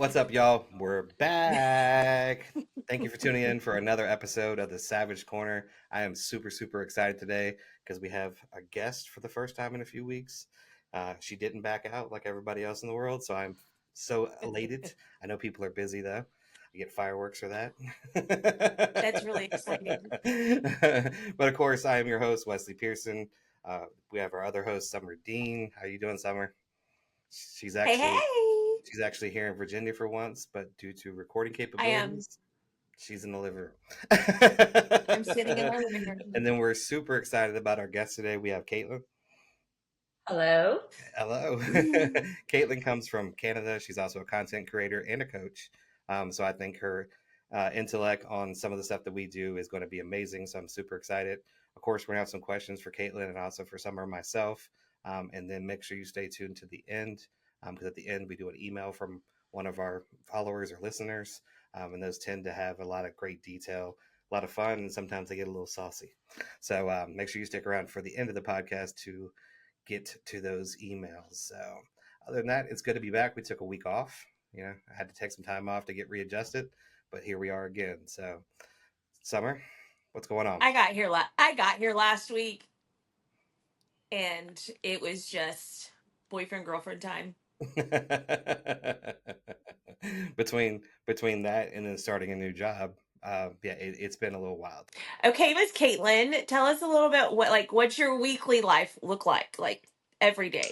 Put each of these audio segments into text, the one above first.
What's up, y'all? We're back. Thank you for tuning in for another episode of the Savage Corner. I am super excited today because we have a guest for the first time in a few weeks. She didn't back out like everybody else in the world, so I'm so elated. I know people are busy though. I get fireworks for that. That's really exciting. But of course, I am your host, Wesley Pearson. We have our other host, Summer Dean. How you doing, Summer? She's Hey, actually hey! She's actually here in Virginia for once, but due to recording I am. capabilities, she's in the living room. I'm sitting in my living room. And then we're super excited about our guest today. We have Caitlin. Hello. Hello. Ooh. Caitlin comes from Canada. She's also a content creator and a coach. So I think her intellect on some of the stuff that we do is going to be amazing. So I'm super excited. Of course, we're going to have some questions for Caitlin and also for Summer and myself. And then make sure you stay tuned to the end because at the end we do an email from one of our followers or listeners. And those tend to have a lot of great detail, a lot of fun, and sometimes they get a little saucy. So make sure you stick around for the end of the podcast to get to those emails. So other than that, it's good to be back. We took a week off. I had to take some time off to get readjusted, but here we are again. So, Summer, what's going on? I got here last week, and it was just boyfriend girlfriend time. between that and then starting a new job, it's been a little wild. Okay, Miss Caitlin, tell us a little bit what's your weekly life look like every day.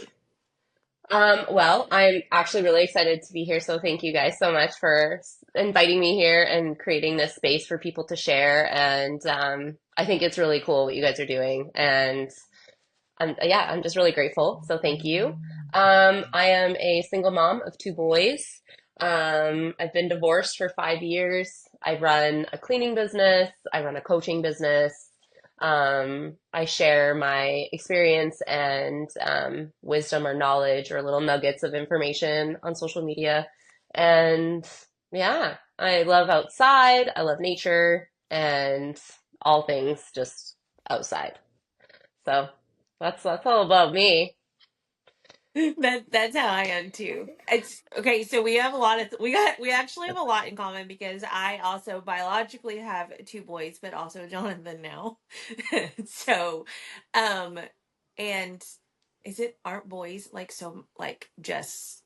Well, I'm actually really excited to be here. So thank you guys so much for inviting me here and creating this space for people to share. And I think it's really cool what you guys are doing. And I'm just really grateful. So thank you. I am a single mom of two boys. I've been divorced for 5 years. I run a cleaning business. I run a coaching business. I share my experience and wisdom or knowledge or little nuggets of information on social media. And yeah, I love outside. I love nature and all things just outside. So that's all about me. That's how I am too. It's okay. So we have a lot of we actually have a lot in common because I also biologically have two boys, but also Jonathan now. So, um, and is it aren't boys like so like just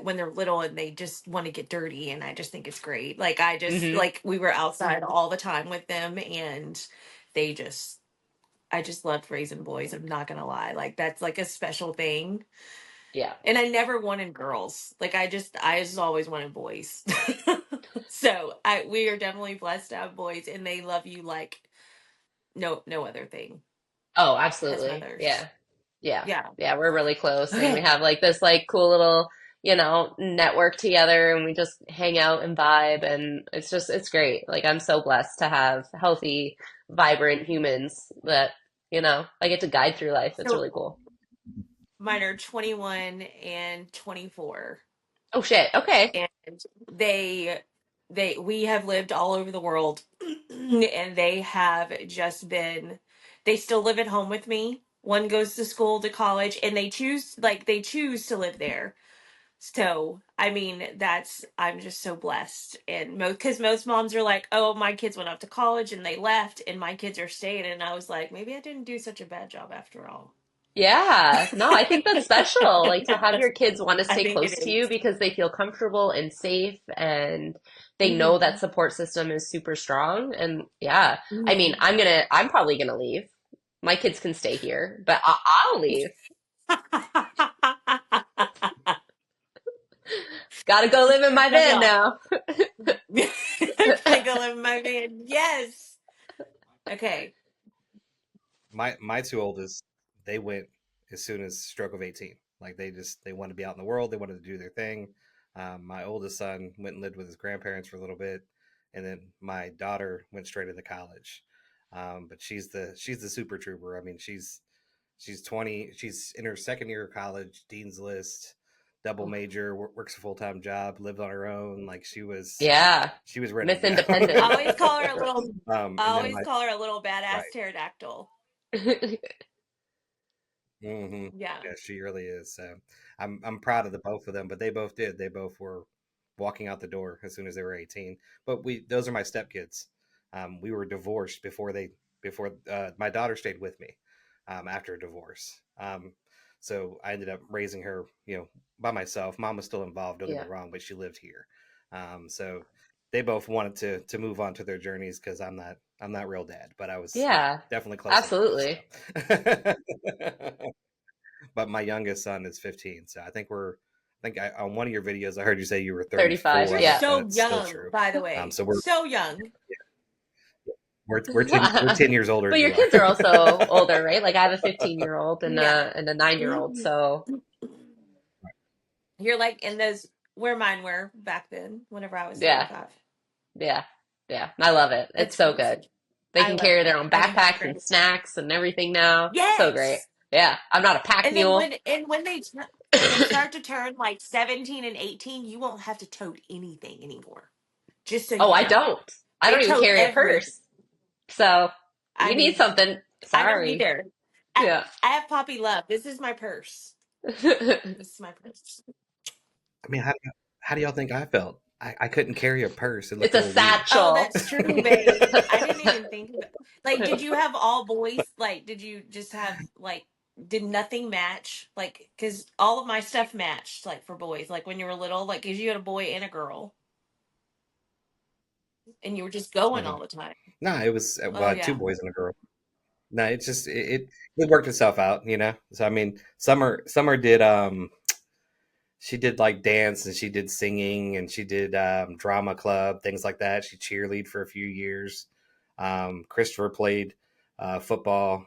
when they're little and they just want to get dirty, and I just think it's great. Like I just Hmm. like we were outside all the time with them, and they just I just loved raising boys. I'm not gonna lie, like that's like a special thing. Yeah. And I never wanted girls. Like I just always wanted boys. So I we are definitely blessed to have boys, and they love you like no other thing Oh, as absolutely. mothers. Yeah. Yeah. Yeah. Yeah, we're really close and we Okay. have like this like cool little, network together and we just hang out and vibe and it's great. Like I'm so blessed to have healthy, vibrant humans that, I get to guide through life. It's So really cool. mine are 21 and 24, Oh shit. Okay. and they we have lived all over the world, and they have just been they still live at home with me. One goes to school to college, and they choose to live there. So I mean, that's I'm just so blessed. And because most moms are like, oh, my kids went off to college and they left and my kids are staying, and I was like, maybe I didn't do such a bad job after all. Yeah, no, I think that's special. Like to have your kids want to I stay think it close to you is. because they feel comfortable and safe and they know that Mhm. support system is super strong. And yeah, I mean, Mhm. I'm probably gonna leave. My kids can stay here, but I'll leave. Gotta go live in my Love van y'all. now. Gotta go live in my van. Yes. Okay. My two oldest, they went as soon as stroke of 18. Like they wanted to be out in the world. They wanted to do their thing. My oldest son went and lived with his grandparents for a little bit, and then my daughter went straight into college. But she's the super trooper. I mean, she's 20. She's in her second year of college, dean's list, double major, works a full time job, lived on her own. Like Yeah, she was ready Miss to I Independent. always call her a go. little I And then always my call her a little badass right. pterodactyl. Hmm. Yeah. Yeah, she really is. So I'm proud of the both of them, but they both did. They both were walking out the door as soon as they were 18. But we those are my stepkids. We were divorced before my daughter stayed with me after a divorce. So I ended up raising her, by myself. Mom was still involved. Don't get me Yeah. wrong, but she lived here. So they both wanted to move on to their journeys because I'm not real dad, but I was, Yeah. definitely close enough. Absolutely. So, but my youngest son is 15, so on one of your videos I heard you say you were 35. 34. You're I don't know Yeah. if so that's still young, true. by the way. So we're So young. we're 10 years older But than your you are. kids are also older, right? Like I have a 15-year-old and Yeah. a 9-year-old. So You're like in those where mine were back then, whenever I was yeah, 35. yeah, yeah. I love it. It's That's so good. crazy. They I can love carry it. their own I think it's backpacks and great. snacks and everything now. So great. Yes. Yeah. I'm not a pack And then mule. when they start to turn like 17 and 18, you won't have to tote anything anymore. Just so Oh, you I know. don't. I They don't even tote carry a everything. purse. So I you need mean, something. I don't Sorry. either. I, Yeah. I have Poppy Love. This is my purse. This is my purse. I mean, how do y'all think I felt? I couldn't carry a purse. It looked It's a a little weird. Oh, satchel. that's true, babe. I didn't even think of it. Like, did you have all boys? Like, did you just have like? Did nothing match? Like, because all of my stuff matched. Like for boys, like when you were little, like, because you had a boy and a girl, and you were just going Hmm. all the time. No, it was well, Oh I had two yeah. boys and a girl. No, it's just it worked itself out. So I mean, Summer did she did like dance and she did singing and she did drama club, things like that. She cheerlead for a few years. Christopher played football,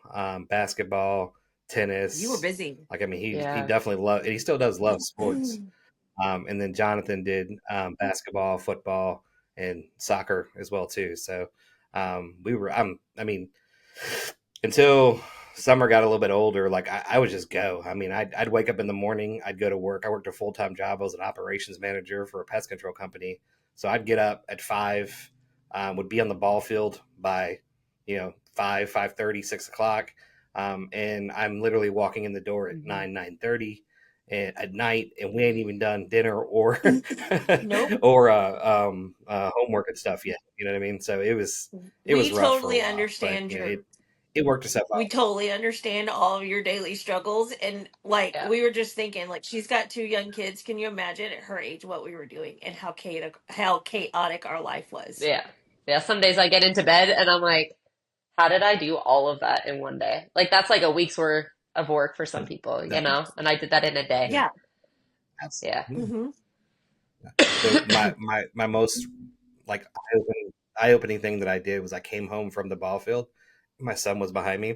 basketball, You were tennis. busy. Like I mean, he Yeah. definitely loved, and he still does love sports. And then Jonathan did basketball, football, and soccer as well too. So we were. I mean, until Summer got a little bit older, like I would just go. I mean, I'd wake up in the morning, I'd go to work. I worked a full time job. I was an operations manager for a pest control company. So I'd get up at 5, would be on the ball field by, 5:30, 6 o'clock. And I'm literally walking in the door at Hmm. 9:30 at night, and we ain't even done dinner or Nope. or homework and stuff yet. You know what I mean? So it was We rough for a totally while, but understand it worked itself we out. totally understand all of your daily struggles, and like Yeah. we were just thinking, like she's got two young kids. Can you imagine at her age what we were doing and how chaotic our life was? Yeah. Yeah. Some days I get into bed and I'm like, how did I do all of that in one day? Like that's like a week's worth of work for some people, No, And I did that in a day. yeah, Yeah. Yeah. absolutely. Hmm. So my most like eye opening thing that I did was I came home from the ball field. My son was behind me,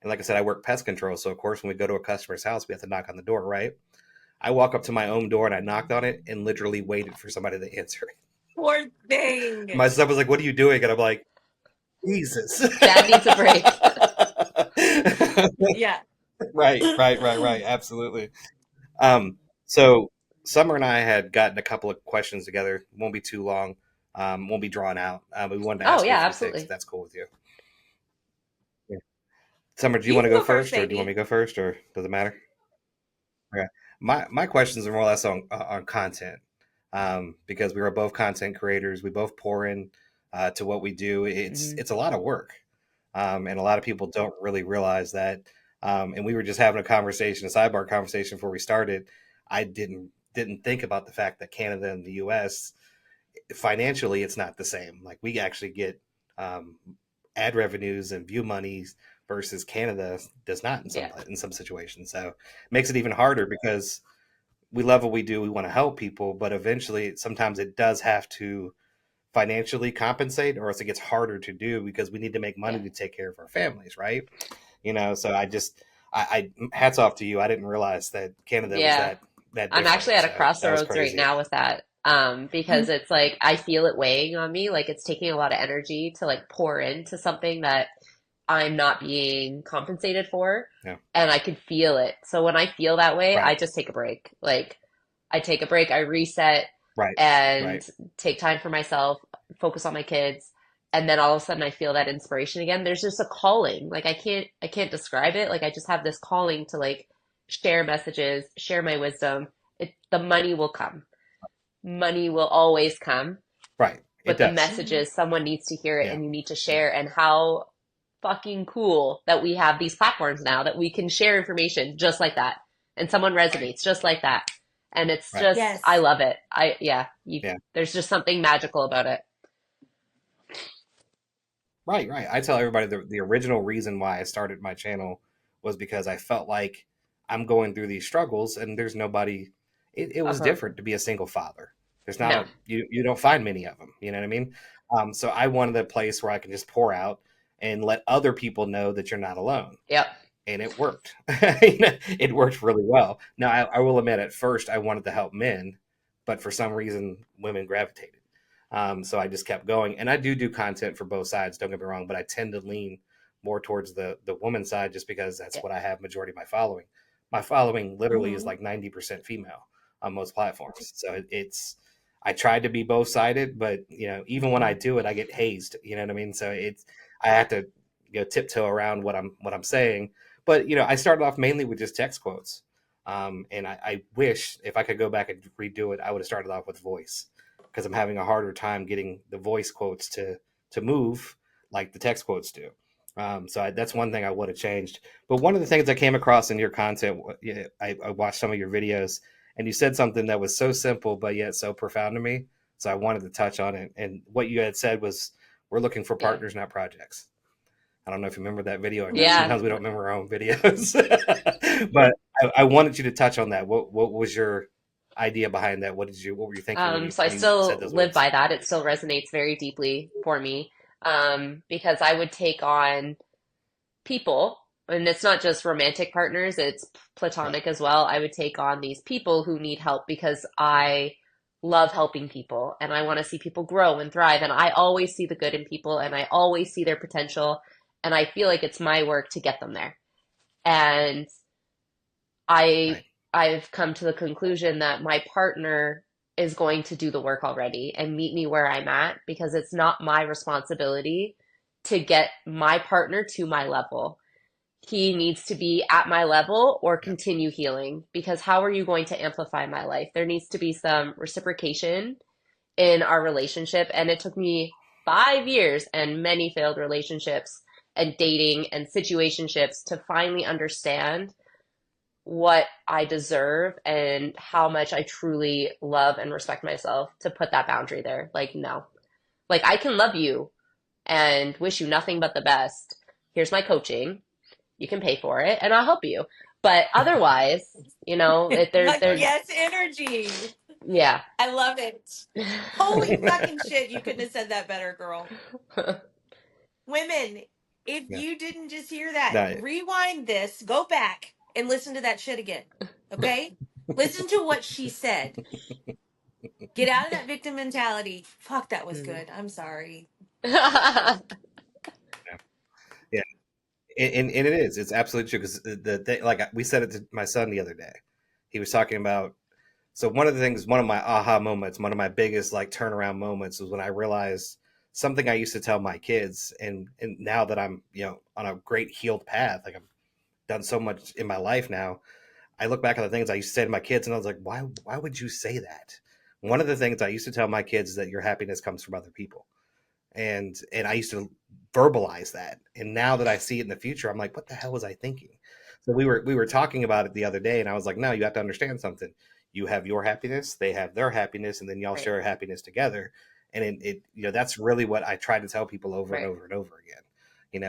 and like I said, I work pest control. So of course, when we go to a customer's house, we have to knock on the door, right? I walk up to my own door and I knocked on it and literally waited for somebody to answer it. Poor thing. My son was like, "What are you doing?" And I'm like, "Jesus." Dad needs a break. Yeah. Right. Absolutely. Um, so Summer and I had gotten a couple of questions together. Won't be too long. Won't be drawn out. We wanted to Oh ask you a yeah, few things. If absolutely. that's cool with you. Yeah. Summer, do you You want to can go go first, first, or do you want me baby. to go first, or does it matter? Okay. My questions are more or less on content, because we are both content creators. We both pour in to what we do. It's Hmm. it's a lot of work, and a lot of people don't really realize that. And we were just having a sidebar conversation before we started. I didn't think about the fact that Canada and the U.S. financially it's not the same. Like we actually get um, ad revenues and view monies versus Canada does not in some Yeah. in some situations. So it makes it even harder because we love what we do. We want to help people, but eventually sometimes it does have to financially compensate, or else it gets harder to do because we need to make money Yeah. to take care of our families, right? So I hats off to you. I didn't realize that Canada was Yeah. that I'm actually different. at a So that was crossroads right crazy. now with that. Because it's like I feel it weighing on me, like it's taking a lot of energy to like pour into something that I'm not being compensated for, Yeah. and I can feel it. So when I feel that way, I Right. just take a break. Like I take a break, I reset Right. and Right. take time for myself, focus on my kids, and then all of a sudden I feel that inspiration again. There's just a calling. Like I can't describe it. Like I just have this calling to like share messages, share my wisdom. The money will come. Money will always come, Right. It but the does. messages, someone needs to hear it Yeah. and you need to Yeah. share. And how fucking cool that we have these platforms now that we can share information just like that. And someone Right. resonates just like that. And it's Right. just, I Yes. love it. Yeah. There's just something magical about it. Right. Right. I tell everybody the original reason why I started my channel was because I felt like I'm going through these struggles and there's nobody. It was Uh-huh. different to be a single father. There's not No. a you don't find many of them. You know what I mean? So I wanted a place where I can just pour out and let other people know that you're not alone. Yep. And it worked. It worked really well. Now, I will admit, at first, I wanted to help men, but for some reason, women gravitated. So I just kept going, and I do content for both sides. Don't get me wrong, but I tend to lean more towards the woman side just because that's Yep. what I have majority of my following. My following literally is Hmm. like 90% female on most platforms. So it's I tried to be both sided, but even when I do it, I get hazed. You know what I mean? So I have to tiptoe around what I'm saying, but I started off mainly with just text quotes, and I wish if I could go back and redo it, I would have started off with voice because I'm having a harder time getting the voice quotes to move like the text quotes do. So that's one thing I would have changed. But one of the things I came across in your content, I watched some of your videos, and you said something that was so simple but yet so profound to me. So I wanted to touch on it. And what you had said was, "We're looking for Yeah. partners, not projects." I don't know if you remember that video or not. Yeah. Sometimes we don't remember our own videos, but I wanted you to touch on that. What was your idea behind that? What were you thinking when So I you said still those live words? by that. It still resonates very deeply for me. Because I would take on people, and it's not just romantic partners, it's Right, platonic as well. I would take on these people who need help because I love helping people and I want to see people grow and thrive. And I always see the good in people and I always see their potential. And I feel like it's my work to get them there. And I right, I've come to the conclusion that my partner is going to do the work already and meet me where I'm at because it's not my responsibility to get my partner to my level. He needs to be at my level or yeah, continue healing because how are you going to amplify my life? There needs to be some reciprocation in our relationship. And it took me 5 years and many failed relationships and dating and situationships to finally understand what I deserve and how much I truly love and respect myself to put that boundary there. Like, no. Like, I can love you and wish you nothing but the best. Here's my coaching. You can pay for it and I'll help you. But otherwise, Like, right. yes, energy. yeah. I love it. Holy fucking shit, you couldn't have said that better, girl. Women, if Yeah, you didn't just hear that, no, rewind this, go back and listen to that shit again. Okay? Listen to what she said. Get out of that victim mentality. Fuck, that was good. I'm sorry. yeah, yeah. And it is. It's absolutely true because like we said it to my son the other day. He was talking about. So one of the things, one of my aha moments, one of my biggest like turnaround moments was when I realized something I used to tell my kids, and now that I'm on a great healed path, like I've done so much in my life now, I look back at the things I used to say to my kids, and I was like, why would you say that? One of the things I used to tell my kids is that your happiness comes from other people, and I used to verbalize that. And now that I see it in the future, I'm like, what the hell was I thinking? So we were talking about it the other day, and I was like, no, you have to understand something. You have your happiness, they have their happiness, and then y'all Right. share happiness together. And that's really what I try to tell people over and Right. over and over again.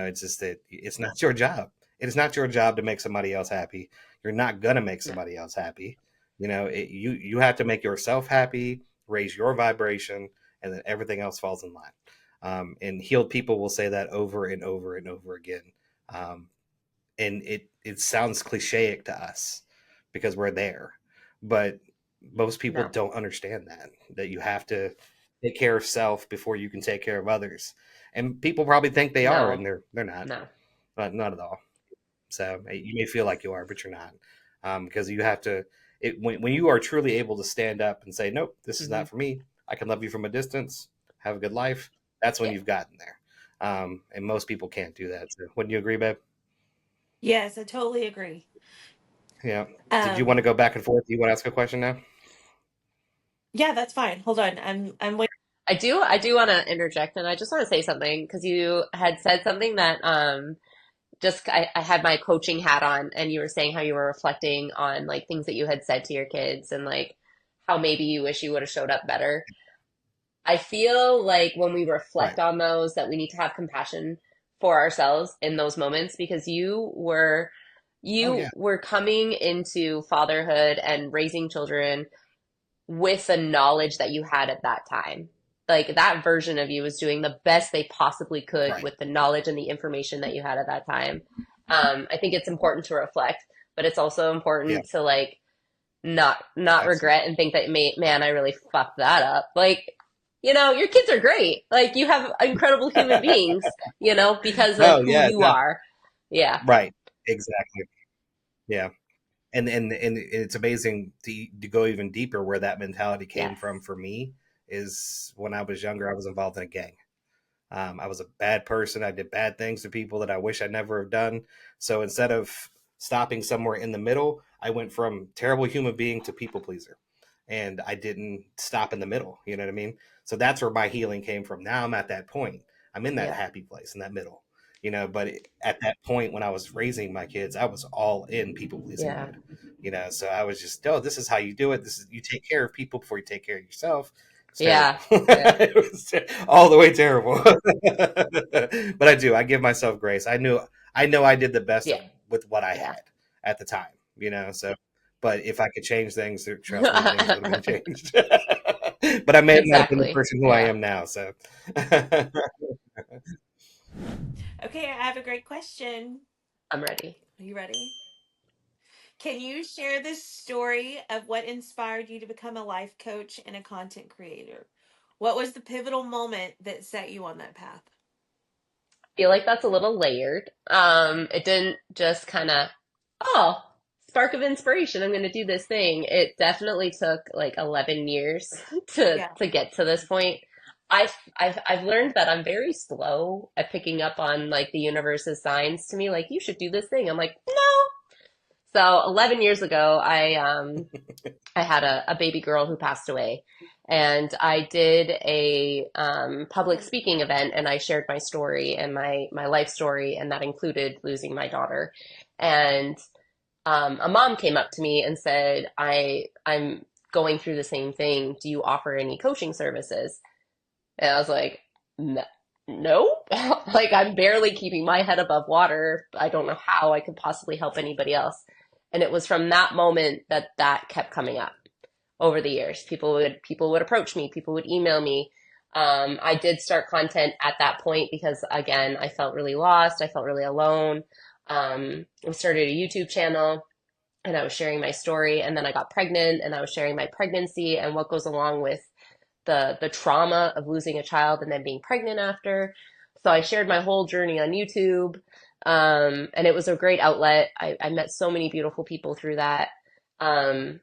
It's just that it's not your job. It is not your job to make somebody else happy. You're not gonna make No. somebody else happy. You have to make yourself happy, raise your vibration, and then everything else falls in line. And healed people will say that over and over and over again. Um, and it sounds clichéic to us because we're there, but most people No. don't understand that you have to take care of self before you can take care of others. And people probably think they are, No. and they're not, No. but not at all. So you may feel like you are, but you're not, because you have to. When you are truly able to stand up and say, "Nope, this is Hmm. not for me. I can love you from a distance. Have a good life." That's when Yeah. you've gotten there. And most people can't do that. So, wouldn't you agree, babe? Yes, I totally agree. Yeah. Did you want Um, to go back and forth? Do you want to ask a question now? yeah, that's fine. Hold on. I'm waiting. I do want to interject, and I just want to say something because you had said something that just I had my coaching hat on, and you were saying how you were reflecting on like things that you had said to your kids and like how maybe you wish you would have showed up better. I feel like when we Right. reflect on those, that we need to have compassion for ourselves in those moments because Oh you yeah. were coming into fatherhood and raising children with the knowledge that you had at that time. Like that version of you was doing the best they possibly could Right. with the knowledge and the information that you had at that time. I think it's important to reflect, but it's also Yeah. important to like not regret Absolutely. and think that man, I really fucked that up. Like, your kids are great. Like you have incredible human beings, because of No. who Yeah. you No. are. Yeah. Right. Exactly. Yeah. And it's amazing to go even deeper where that mentality came Yes. from for me is when I was younger, I was involved in a gang. I was a bad person. I did bad things to people that I wish I never have done. So instead of stopping somewhere in the middle, I went from terrible human being to people pleaser. And I didn't stop in the middle. You know what I mean? So that's where my healing came from. Now I'm at that point. I'm in that Yeah. happy place in that middle. But at that point when I was raising my kids, I was all in people pleasing Yeah. mode. So I was just, oh, this is how you do it. This is you take care of people before you take care of yourself. It's terrible. Yeah. Yeah. It was all the way terrible. But I do. I give myself grace. I know I did the best Yeah. with what I Yeah. had at the time. So, but if I could change things, trust me, things would have been changed. But I may not have been the Exactly. person who I Yeah. am now. So, Okay, I have a great question. I'm ready. Are you ready? Can you share the story of what inspired you to become a life coach and a content creator? What was the pivotal moment that set you on that path? Feel like that's a little layered. It didn't just kind of, oh, spark of inspiration. I'm going to do this thing. It definitely took like 11 years to Yeah. to get to this point. I've learned that I'm very slow at picking up on like the universe's signs to me, like you should do this thing. I'm like, no. So 11 years ago, I had a baby girl who passed away. And I did a public speaking event and I shared my story and my life story, and that included losing my daughter. And a mom came up to me and said, I'm going through the same thing. Do you offer any coaching services? And I was like, no. No, like I'm barely keeping my head above water. I don't know how I could possibly help anybody else. And it was from that moment that kept coming up over the years. People would approach me, people would email me. I did start content at that point because again, I felt really lost. I felt really alone. I started a YouTube channel and I was sharing my story, and then I got pregnant and I was sharing my pregnancy and what goes along with the trauma of losing a child and then being pregnant after. So I shared my whole journey on YouTube. And it was a great outlet. I met so many beautiful people through that. Um,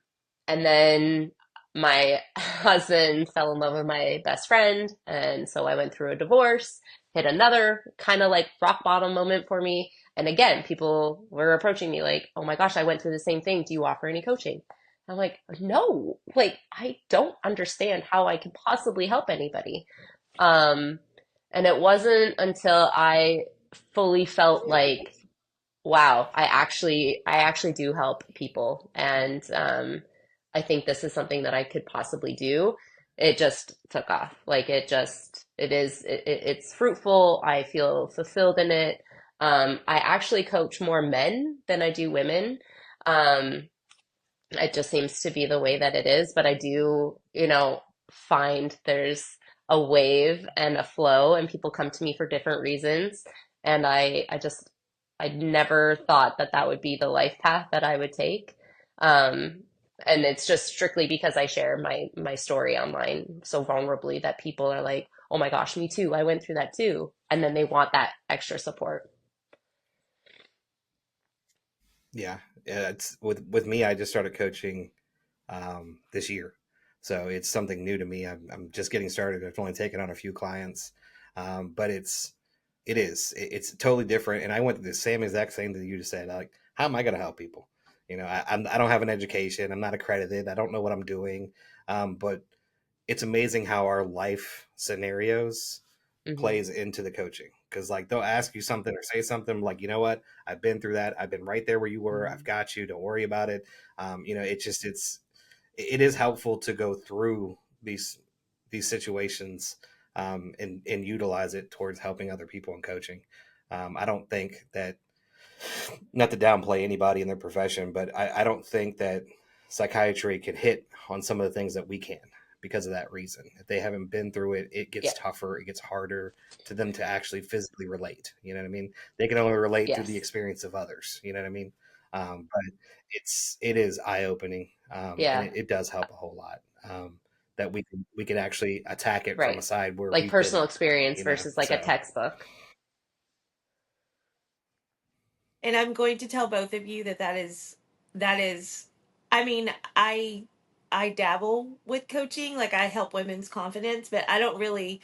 and then my husband fell in love with my best friend. And so I went through a divorce, hit another kind of like rock bottom moment for me. And again, people were approaching me like, oh my gosh, I went through the same thing. Do you offer any coaching? I'm like, no, like, I don't understand how I could possibly help anybody. Um, and it wasn't until I fully felt like, wow, I actually do help people. And I think this is something that I could possibly do. It just took off. Like it's fruitful. I feel fulfilled in it. I actually coach more men than I do women. Um, it just seems to be the way that it is, but I do, find there's a wave and a flow, and people come to me for different reasons. And I never thought that that would be the life path that I would take. Um, and it's just strictly because I share my story online so vulnerably that people are like, "Oh my gosh, me too. I went through that too." And then they want that extra support. yeah, it's with me. I just started coaching this year, so it's something new to me. I'm just getting started. I've only taken on a few clients, But it's totally different. And I went through the same exact thing that you just said. Like, how am I going to help people? I don't have an education. I'm not accredited. I don't know what I'm doing. But it's amazing how our life scenarios Hmm. plays into the coaching, because like they'll ask you something or say something like, you know what, I've been through that, I've been right there where you were, I've Hmm. got you, don't worry about it. It is helpful to go through these situations, and utilize it towards helping other people in coaching. I don't think that, not to downplay anybody in their profession, but I don't think that psychiatry can hit on some of the things that we can, because of that reason. If they haven't been through it, it gets Yeah. tougher, it gets harder to them to actually physically relate. You know what I mean? They can only relate through the Yes. experience of others. You know what I mean? But it is eye opening, and Yeah. it does help a whole lot. That we can actually attack it from Right. a side where Like we've been personal there. experience versus like a So textbook. And I'm going to tell both of you that that is I mean, I dabble with coaching, like I help women's confidence, but I don't really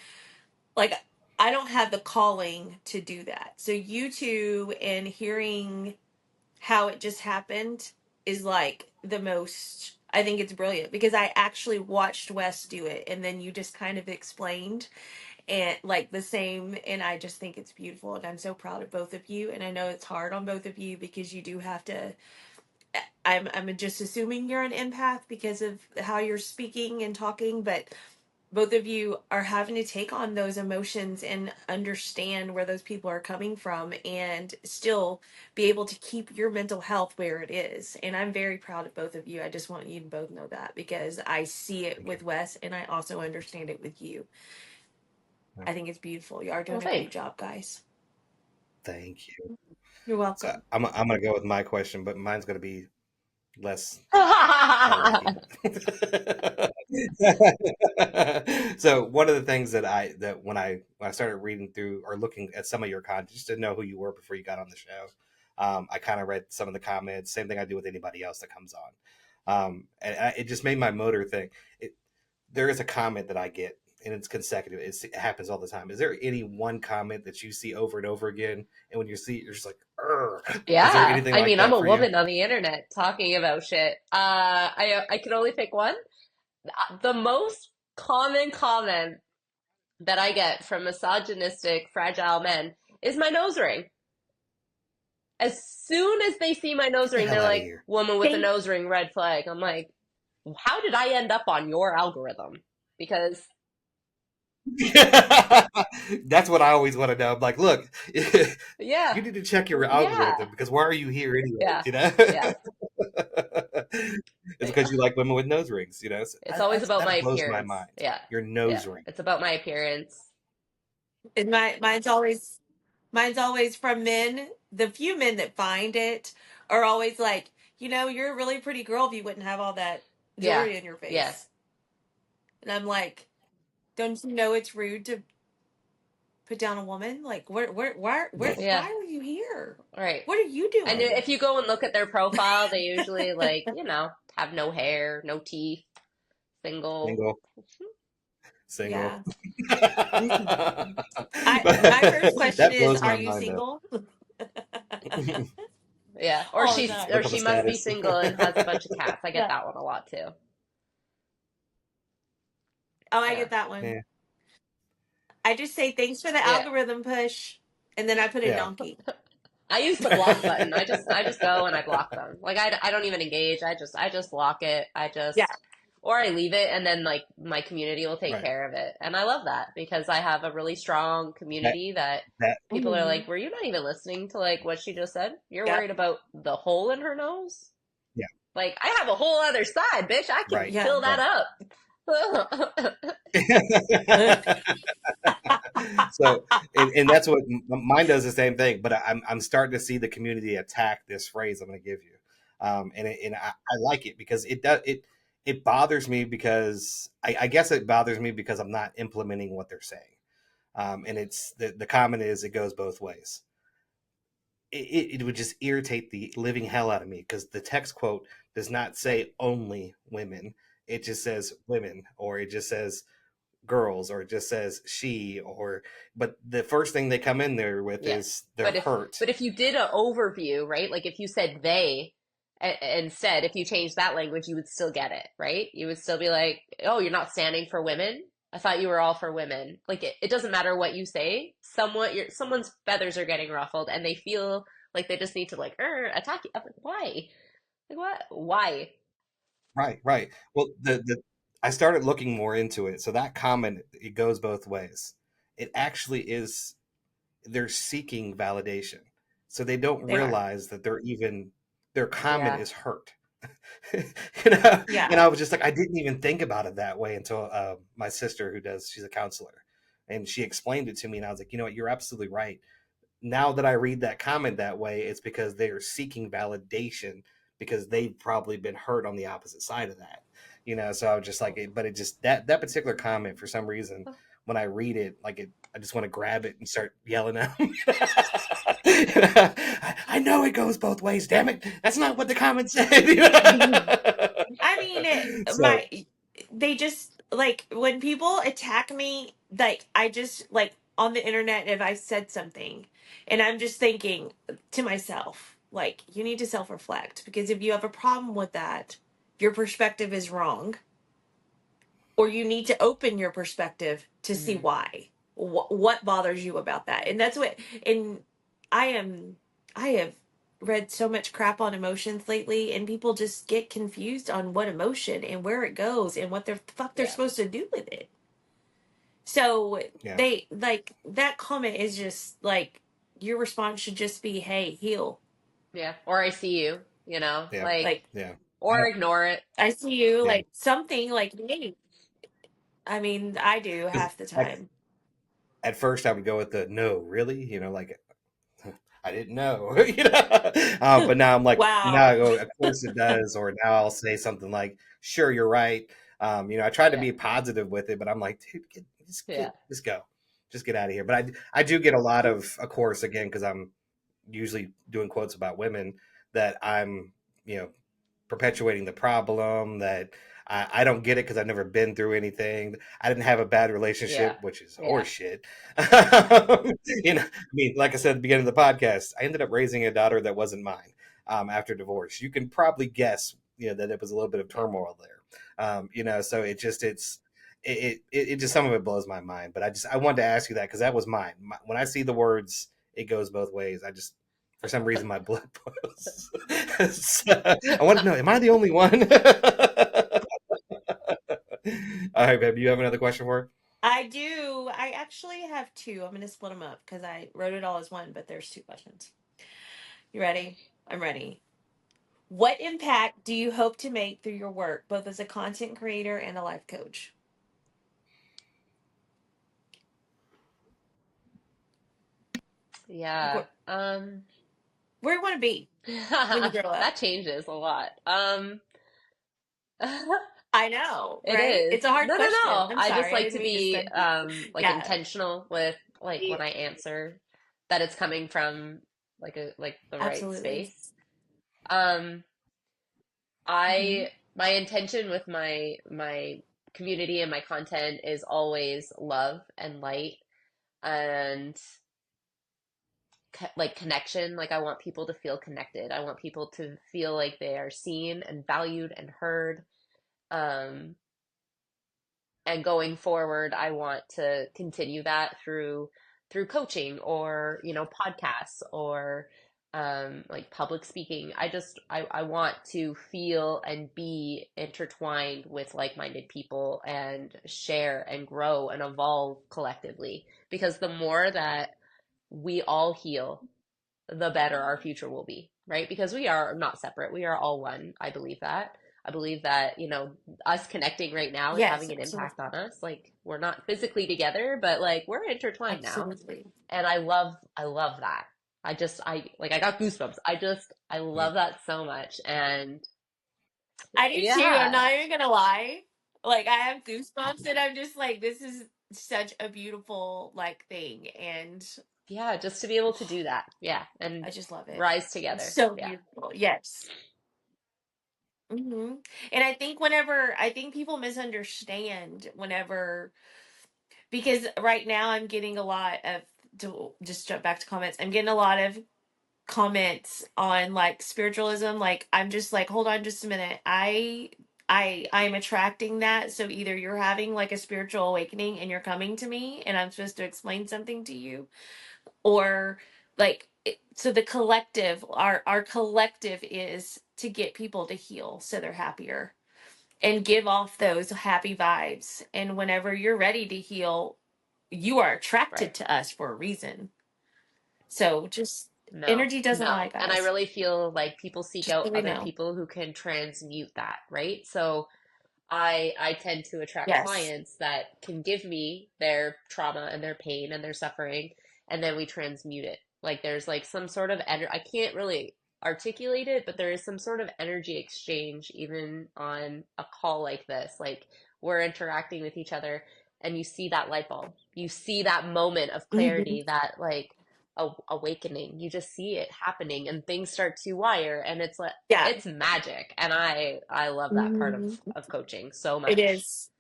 like I don't have the calling to do that. So you two and hearing how it just happened is like the most, I think it's brilliant because I actually watched Wes do it and then you just kind of explained and like the same, and I just think it's beautiful and I'm so proud of both of you, and I know it's hard on both of you because you do have to, I'm just assuming you're an empath because of how you're speaking and talking, but both of you are having to take on those emotions and understand where those people are coming from and still be able to keep your mental health where it is. And I'm very proud of both of you. I just want you to both know that because I see it thank you. with Wes and I also understand it with you. Yeah, I think it's beautiful. You are Well, doing a great thanks. job, guys. thank you. You're So welcome. I'm gonna go with my question, but mine's gonna be less eye wacky. So one of the things that when I started reading through or looking at some of your content, just to know who you were before you got on the show, I kind of read some of the comments. Same thing I do with anybody else that comes on, it just made my motor think. There is a comment that I get, and it's consecutive. It happens all the time. Is there any one comment that you see over and over again, and when you see it, you're just like, "Urgh." Is there Yeah. anything I like mean, I'm that a for you? woman on the internet talking about shit. I can only pick one. The most common comment that I get from misogynistic, fragile men is my nose ring. As soon as they see my nose Get the ring, hell they're out of like, here. woman with a Thank nose ring, red flag. I'm like, how did I end up on your algorithm? Because, That's what I always want to know. I'm like, look, yeah, you need to check your yeah, algorithm, because why are you here anyway? yeah, yeah, It's yeah. because you like women with nose rings. So It's always about my that blows my appearance. mind. Yeah, Your yeah. nose ring. It's about my appearance. and mine's always from men. The few men that find it are always like, you're a really pretty girl if you wouldn't have all that Yeah, jewelry in your yeah, face. And I'm like, don't you know it's rude to put down a woman? Like, why yeah. are you here? Right. What are you And doing? if you go and look at their profile, they usually like, have no hair, no teeth, single. Single, single. Yeah. My first question That is, blows are my you mind though. single? Yeah. Or All the she's time. or Look up a she must be status. single and has a bunch of cats. I get Yeah. that one a lot too. Oh, I Yeah. get that one. Yeah, I just say thanks for the Yeah. algorithm push, and then I put a yeah. donkey. I use the block button. I just go and I block them. Like I don't even engage. I just lock it. Yeah. Or I leave it and then like my community will take Right. care of it. And I love that because I have a really strong That community that that people are Hmm. like, "Were you not even listening to like what she just said? You're Yep. worried about the hole in her nose?" yeah. Like, I have a whole other side, bitch. I can Right. Yeah. fill that Right. up. So, and that's what mine does, the same thing. But I'm starting to see the community attack this phrase I'm going to give you, and I like it because it bothers me, because I guess it bothers me because I'm not implementing what they're saying. And it's the comment is, it goes both ways. It would just irritate the living hell out of me, because the text quote does not say only women. It just says women, or it just says girls, or it just says she, or but the first thing they come in there with Yeah. is they're But hurt. if you did an overview, right? Like if you said they instead, if you changed that language, you would still get it, right? You would still be like, "Oh, you're not standing for women? I thought you were all for women." Like it doesn't matter what you say. Someone's feathers are getting ruffled and they feel like they just need to like attack you. I'm like, why? Like what? Why? Right, right. Well, the I started looking more into it. So that comment, it goes both ways. It actually is, they're seeking validation. So they don't They are. realize that they're even, their comment Yeah. is hurt. You know, and Yeah. I was just like, I didn't even think about it that way until my sister, she's a counselor, and she explained it to me, and I was like, you know what, you're absolutely right. Now that I read that comment that way, it's because they are seeking validation because they've probably been hurt on the opposite side of that. You know, so I was just like, but it just, that particular comment, for some reason, when I read it, like I just want to grab it and start yelling at them. I know it goes both ways. Damn it! That's not what the comment said. I mean, So they just like when people attack me, like I just like on the internet if I said something and I'm just thinking to myself, like, you need to self reflect because if you have a problem with that, your perspective is wrong, or you need to open your perspective to see Mhm. why. What bothers you about that? And that's what, and I am, I have read so much crap on emotions lately, and people just get confused on what emotion and where it goes and what the fuck they're Yeah. supposed to do with it. So yeah, they like that comment is just like your response should just be, hey, heal. Yeah. Or I see you, yeah, like, Like, yeah, or ignore it. I see you, yeah. like something like me. I mean, I do Because half the time. at first I would go with the no, really, like I didn't know, but now I'm like, now I Wow. go, of course it does, or now I'll say something like, sure, you're right. I try to Yeah. be positive with it, but I'm like, dude, Yeah. just go, just get out of here. But I do get a lot of course, again, because I'm usually doing quotes about women, that I'm, you know, perpetuating the problem, that I don't get it because I've never been through anything. I didn't have a bad Yeah. relationship, which is Yeah. horseshit. I mean, like I said at the beginning of the podcast, I ended up raising a daughter that wasn't mine after divorce. You can probably guess, that it was a little bit of Yeah. turmoil there. So it just, some of it blows my mind. But I wanted to ask you that because that was mine. When I see the words, it goes both ways. For some reason, my blood boils. So, I want to know, am I the only one? All right, babe. You have another question for her? I do. I actually have two. I'm going to split them up because I wrote it all as one, but there's two questions. You ready? I'm ready. What impact do you hope to make through your work, both as a content creator and a life coach? Like, Yeah. where do you want to be when you grow up? That changes a lot. I know, It right? is. It's a hard No, no, question. no. I'm I just sorry. I like didn't to mean to be send you. like Yeah. intentional with like when I answer that it's coming from like the right Absolutely. space. Um Hmm. my intention with my community and my content is always love and light and like connection. Like I want people to feel connected. I want people to feel like they are seen and valued and heard. Um and going forward, I want to continue that through coaching or podcasts or like public speaking. I want to feel and be intertwined with like-minded people and share and grow and evolve collectively, because the more that we all heal, the better our future will be, right? Because we are not separate. We are all one. I believe that. I believe that, us connecting right now is Yes, having an impact absolutely. on us. Like we're not physically together, but like we're intertwined now. Absolutely. And I love that. I got goosebumps. I Yeah. love that so much. And I do too. I'm yeah, not even gonna lie. Like I have goosebumps, and I'm just like, this is such a beautiful like thing, and yeah, just to be able to do that. Yeah. I And just love it. rise It's together. so Yeah. beautiful. Yes. And I think people misunderstand whenever. because right now I'm getting a lot of, to just jump back to comments, I'm getting a lot of comments on like spiritualism. Like I'm just like, hold on just a minute. I'm attracting that. So either you're having like a spiritual awakening and you're coming to me and I'm supposed to explain something to you, or like so the collective, our collective is to get people to heal so they're happier and give off those happy vibes. And whenever you're ready to heal, you are Right. attracted to us for a reason. So just No, energy doesn't lie, no. And I guys. really feel like people seek Just out so we other know. people who can transmute that, right? So I tend to attract Yes. clients that can give me their trauma and their pain and their suffering, and then we transmute it. Like there's like some sort of energy. I can't really articulate it, but there is some sort of energy exchange even on a call like this. Like we're interacting with each other, and you see that light bulb. You see that moment of Hmm. clarity, that like awakening. You just see it happening, and things start to wire, and it's like Yeah. it's magic, and I love that part Hmm. of coaching so It much. is.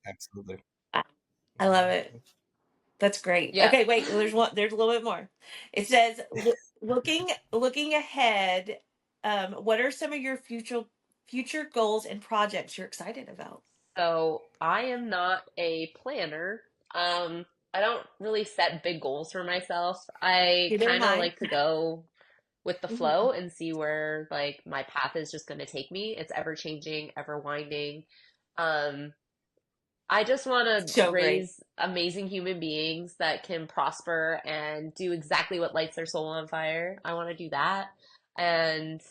Absolutely. I, I love it. That's great. Yeah. Okay, wait. There's one. There's a little bit more. It says, looking ahead. What are some of your future goals and projects you're excited about? So I am not a planner. I don't really set big goals for myself. I Neither am kind of I. like to go with the Mhm. flow and see where like my path is just going to take me. It's ever changing, ever winding. Um, I just want to So great. raise amazing human beings that can prosper and do exactly what lights their soul on fire. I want to do that. And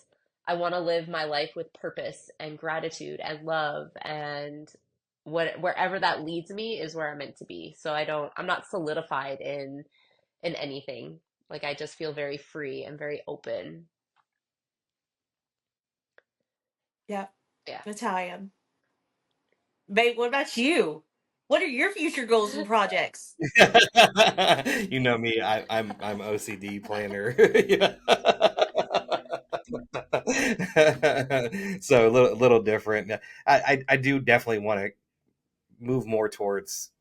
I want to live my life with purpose and gratitude and love, and wherever that leads me is where I'm meant to be. So I'm not solidified in anything. Like I just feel very free and very open. Yep. Yeah. That's how I am. Babe, what about you? What are your future goals and projects? You know me, I'm OCD planner. Yeah. So a little different. I do definitely want to move more towards,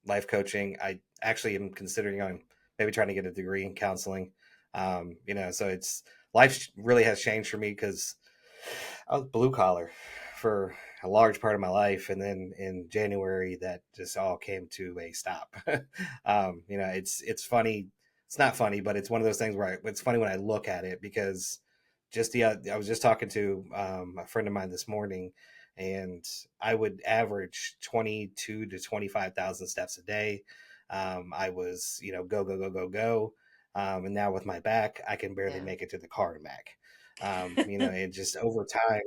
life coaching. I actually am considering on maybe trying to get a degree in counseling. So it's life really has changed for me because I was blue collar for a large part of my life, and then in January that just all came to a stop. It's funny. It's not funny, but it's one of those things where it's funny when I look at it because I was just talking to a friend of mine this morning, and I would average 22 to 25,000 steps a day. I was go go go go go, and now with my back, I can barely Yeah. make it to the car and back. And just over time,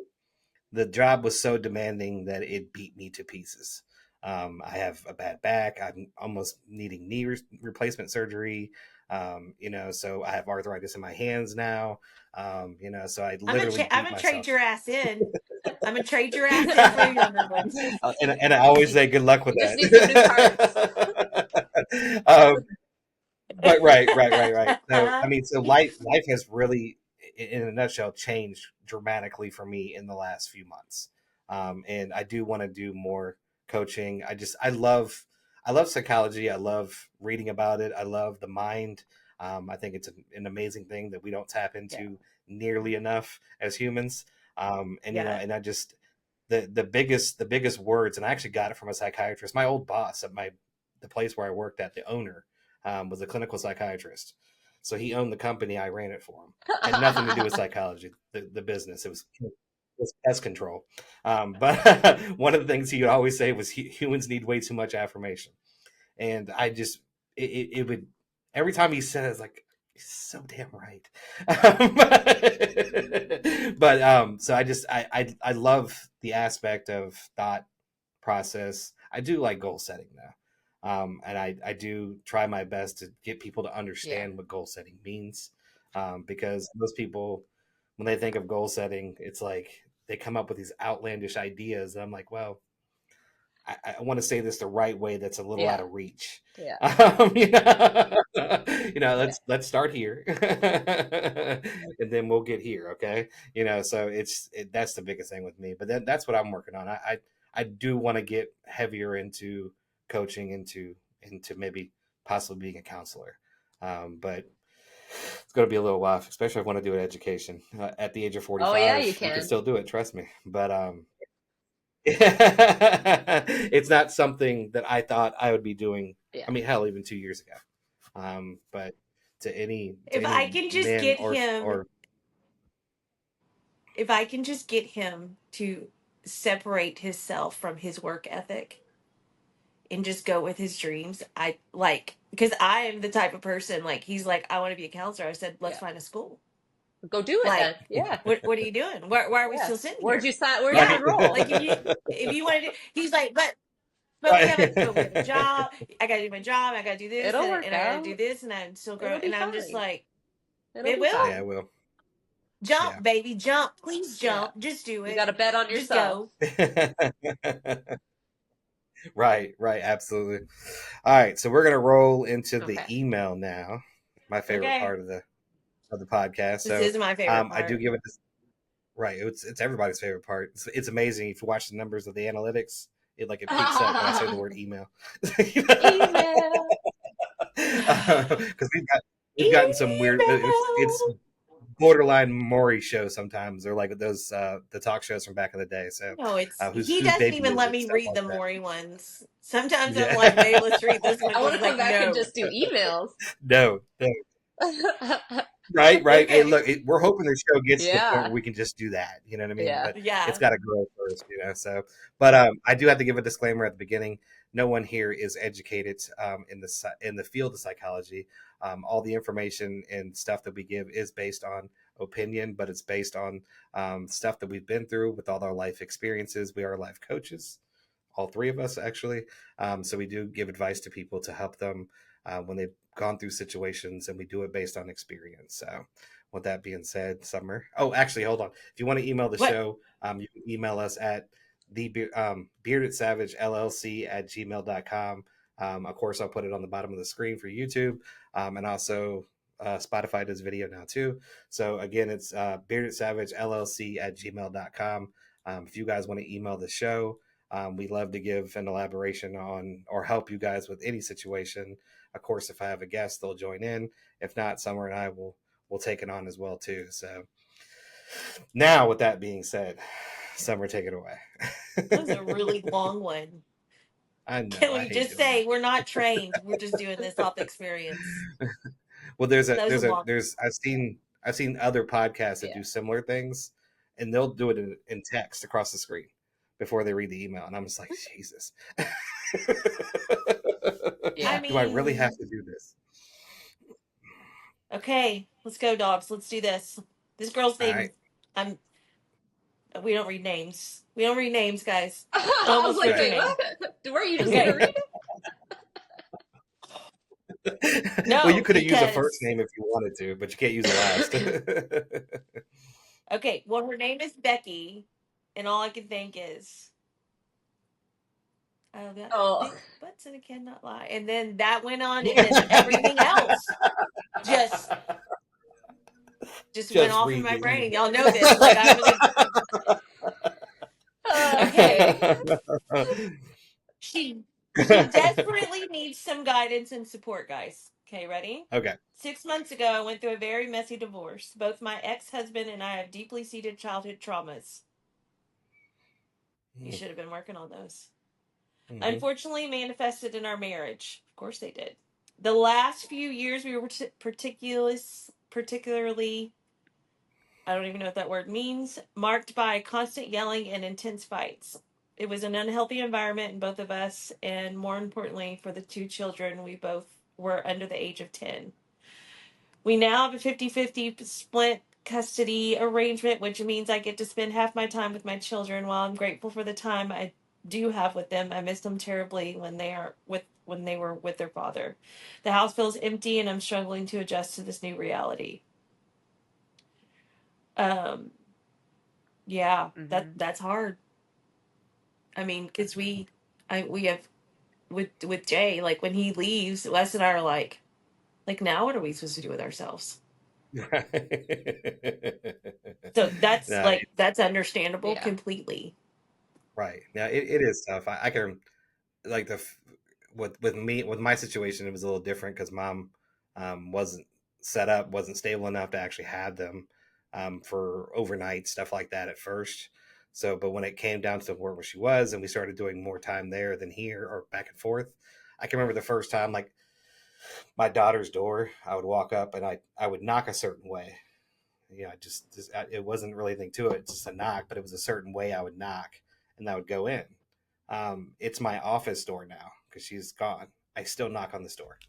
the job was so demanding that it beat me to pieces. I have a bad back. I'm almost needing knee replacement surgery. So I have arthritis in my hands now. So I literally I'm beat gonna trade myself. your ass in. I'm gonna trade your ass in for a younger one. And I always say good luck with You just need some new parts. that. But right. So I mean, so life has really, in a nutshell, changed dramatically for me in the last few months. And I do want to do more coaching. I love psychology. I love reading about it. I love the mind. I think it's an amazing thing that we don't tap Yeah. into nearly enough as humans. And Yeah. and I just the biggest words, and I actually got it from a psychiatrist. My old boss at the place where I worked at, the owner, was a clinical psychiatrist. So he owned the company. I ran it for him. Had nothing to do with psychology, the business. It was pest control. But one of the things he would always say was humans need way too much affirmation. And I just, it would, every time he said it, it's like, he's so damn right. So I love the aspect of thought process. I do like goal setting though. And I do try my best to get people to Yeah. understand what goal setting means. Because most people, when they think of goal setting, it's like they come up with these outlandish ideas. And I'm like, well, I want to say this the right way that's a little out Yeah. of reach. Yeah. Um, you know, Yeah. let's start here, and then we'll get here. Okay, so that's the biggest thing with me. But then that's what I'm working on. I do want to get heavier into coaching into maybe possibly being a counselor. But it's going to be a little while, especially if I want to do an education. At the age of Oh yeah, you 45, you can can. still do it, trust me. But it's not something that I thought I would be doing. Yeah. I mean, hell, even 2 years ago. But to If I any can just men get him, or if I can just get him to separate himself from his work ethic and just go with his dreams, I like, because I am the type of person, like, he's like, I want to be a counselor. I said, let's Yeah. find a school. Go do it then. Like, Yeah. what are you doing? Why are we Yeah. still sitting Where'd here? you sign? Where'd you Yeah. right, enroll? Like, if you want to do, he's like, but we have a right, job. I gotta do my job. I gotta do this, It'll work and I gotta do out. this, and I'm still It'll growing. be And I'm just fine. like, It'll it be will yeah, I fine. will, jump, yeah. baby, jump. Please Yeah. jump. Just do You got it. to bet on Just yourself. go. Right, right, absolutely. All right, so we're gonna roll into the Okay. email now. My favorite Okay. part of the podcast. This So is my favorite I do part. give it this right. It's everybody's favorite part. It's amazing if you watch the numbers of the analytics. It peaks up when I say the word email. Email. Because we've gotten some weird. It's Email. borderline Maury show sometimes, or like those the talk shows from back in the day. So No, it's he whose doesn't baby even is let it? me Stuff read like the that. Maury ones. Sometimes I'm like, babe, Yeah. let's read this one. I want He's to come like, back and no. just do emails. No, no. Right, right. Hey, Okay. look, we're hoping the show gets to the point Yeah. where we can just do that. You know what I mean? Yeah. But it's Yeah. got to grow first, you know. So, but I do have to give a disclaimer at the beginning. No one here is educated in the field of psychology. All the information and stuff that we give is based on opinion, but it's based on stuff that we've been through with all our life experiences. We are life coaches, all three of us actually. So we do give advice to people to help them when they've gone through situations, and we do it based on experience. So, with that being said, Summer. Oh, actually, hold on. If you want to email the What? show, you can email us at the bearded savage llc at gmail.com. Of course, I'll put it on the bottom of the screen for YouTube, and also Spotify does video now too. So again, it's bearded savage llc at gmail.com. If you guys want to email the show, we love to give an elaboration on or help you guys with any situation. Of course, if I have a guest, they'll join in. If not, Summer and I will take it on as well too. So now, with that being said, Summer, take it away. That was a really long one. I know Can I we hate just doing say we're not trained? We're just doing this off experience. that. Well, there's a That was a long. I've seen other podcasts that Yeah. do similar things, and they'll do it in text across the screen before they read the email, and I'm just like, Jesus. Yeah. I Do I really have mean, to do this? okay, let's go, dogs. Let's do this. This girl's All name. right. I'm. We don't read names. We don't read names, guys. I I was almost like, read your wait, name. what? Were you just gonna Okay. read Well, you No, could have used a first because name if you wanted to, but you can't use a last. okay. Well, her name is Becky, and all I can think is, oh, that Oh, big butts and it cannot lie. And then that went on, and then everything else just went Just off in read my the brain. And email. y'all know this. Like I'm gonna. Okay. okay. She she desperately needs some guidance and support, guys. Okay, ready? Okay. 6 months ago, I went through a very messy divorce. Both my ex-husband and I have deeply seated childhood traumas. You should have been working on those. Mm-hmm. Unfortunately, manifested in our marriage. Of course, they did. The last few years, we were particularly, I don't even know what that word means, marked by constant yelling and intense fights. It was an unhealthy environment in both of us, and more importantly, for the two children, we both were under the age of 10. We now have a 50-50 split custody arrangement, which means I get to spend half my time with my children. While I'm grateful for the time I do have with them, I miss them terribly when they were with their father. The house feels empty, and I'm struggling to adjust to this new reality. Um, yeah, Hmm. that's hard. I mean, because we have with Jay, like when he leaves, Wes and I are like now what are we supposed to do with ourselves? So that's No, like that's understandable Yeah. completely. right. Now it is tough. I can like with my situation, it was a little different because mom wasn't set up, wasn't stable enough to actually have them for overnight stuff like that at first. So, but when it came down to where she was, and we started doing more time there than here or back and forth, I can remember the first time, like my daughter's door, I would walk up and I would knock a certain way. It wasn't really anything to it, just a knock, but it was a certain way I would knock, and I would go in. It's my office door now because she's gone. I still knock on this door.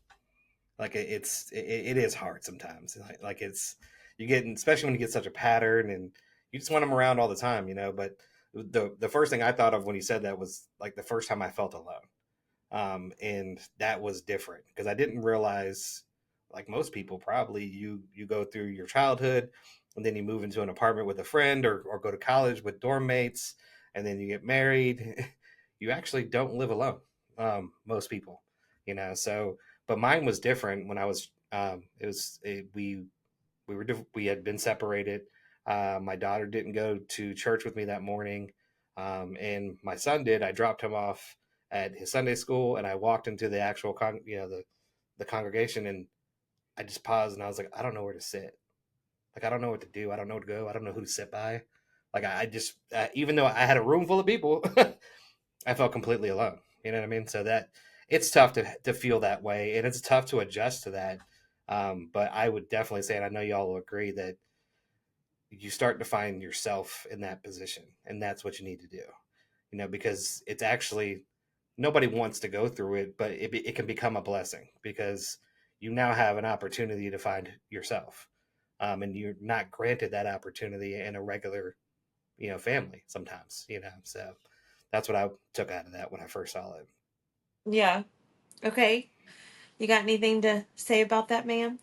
Like it is hard sometimes. Like it's you get, especially when you get such a pattern, and you just want them around all the time, you know. But the first thing I thought of when you said that was like the first time I felt alone, and that was different because I didn't realize, like most people probably, you go through your childhood, and then you move into an apartment with a friend, or go to college with dorm mates, and then you get married. You actually don't live alone. Most people, you know. So, but mine was different when I was. It was it, we had been separated. My daughter didn't go to church with me that morning, and my son did. I dropped him off at his Sunday school, and I walked into the actual the congregation, and I just paused and I was like, I don't know where to sit. Like I don't know what to do. I don't know where to go. I don't know who to sit by. Like I just even though I had a room full of people, I felt completely alone. You know what I mean? So that it's tough to feel that way, and it's tough to adjust to that. But I would definitely say, and I know y'all will agree, that you start to find yourself in that position, and that's what you need to do. You know, because it's actually nobody wants to go through it, but it can become a blessing because you now have an opportunity to find yourself, and you're not granted that opportunity in a regular, family sometimes. So that's what I took out of that when I first saw it. Yeah. Okay. You got anything to say about that, ma'am?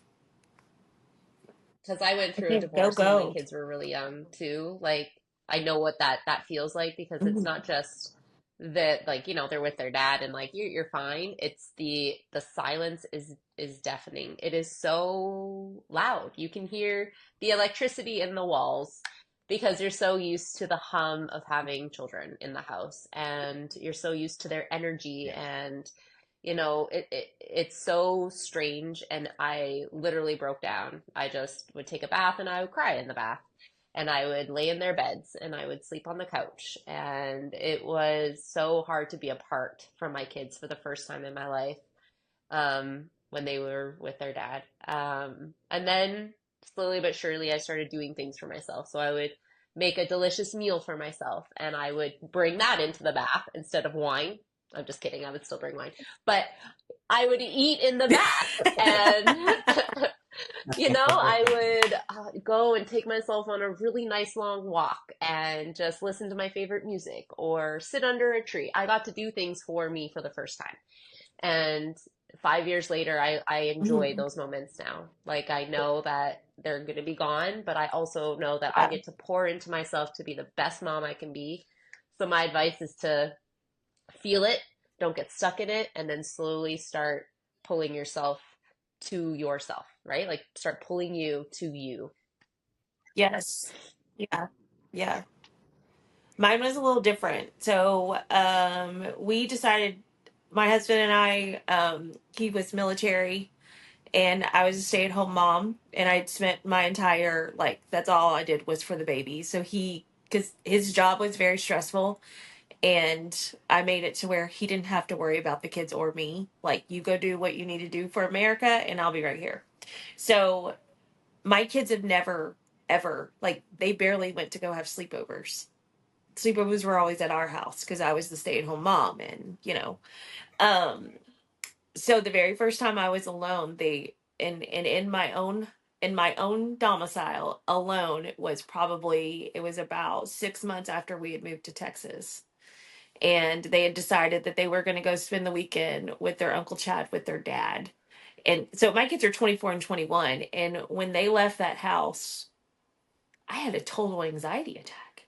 Because I went through a Okay, go divorce when my go. kids were really young too. Like I know what that feels like because it's Mhm. not just that like they're with their dad and like you're fine. It's the silence is deafening. It is so loud. You can hear the electricity in the walls because you're so used to the hum of having children in the house and you're so used to their energy Yeah. and it's so strange and I literally broke down. I just would take a bath and I would cry in the bath and I would lay in their beds and I would sleep on the couch and it was so hard to be apart from my kids for the first time in my life when they were with their dad. And then slowly but surely I started doing things for myself. So I would make a delicious meal for myself and I would bring that into the bath instead of wine. I'm just kidding. I would still bring wine. But I would eat in the bath and I would go and take myself on a really nice long walk and just listen to my favorite music or sit under a tree. I got to do things for me for the first time. And 5 years later, I enjoy Mhm. those moments now. Like I know that they're going to be gone, but I also know that I Yeah. get to pour into myself to be the best mom I can be. So my advice is to feel it, don't get stuck in it, and then slowly start pulling yourself, right? Like start pulling you to you. Yes. Yeah. Yeah. Mine was a little different. So, we decided, my husband and I, he was military and I was a stay-at-home mom, and I'd spent my entire, like, that's all I did was for the baby. So because his job was very stressful, and I made it to where he didn't have to worry about the kids or me. Like, you go do what you need to do for America, and I'll be right here. So my kids have never, ever, like, they barely went to go have sleepovers. Sleepovers were always at our house because I was the stay-at-home mom, and um, so the very first time I was alone, they in my own domicile alone, it was about 6 months after we had moved to Texas, and they had decided that they were going to go spend the weekend with their Uncle Chad with their dad. And so my kids are 24 and 21, and when they left that house, I had a total anxiety attack.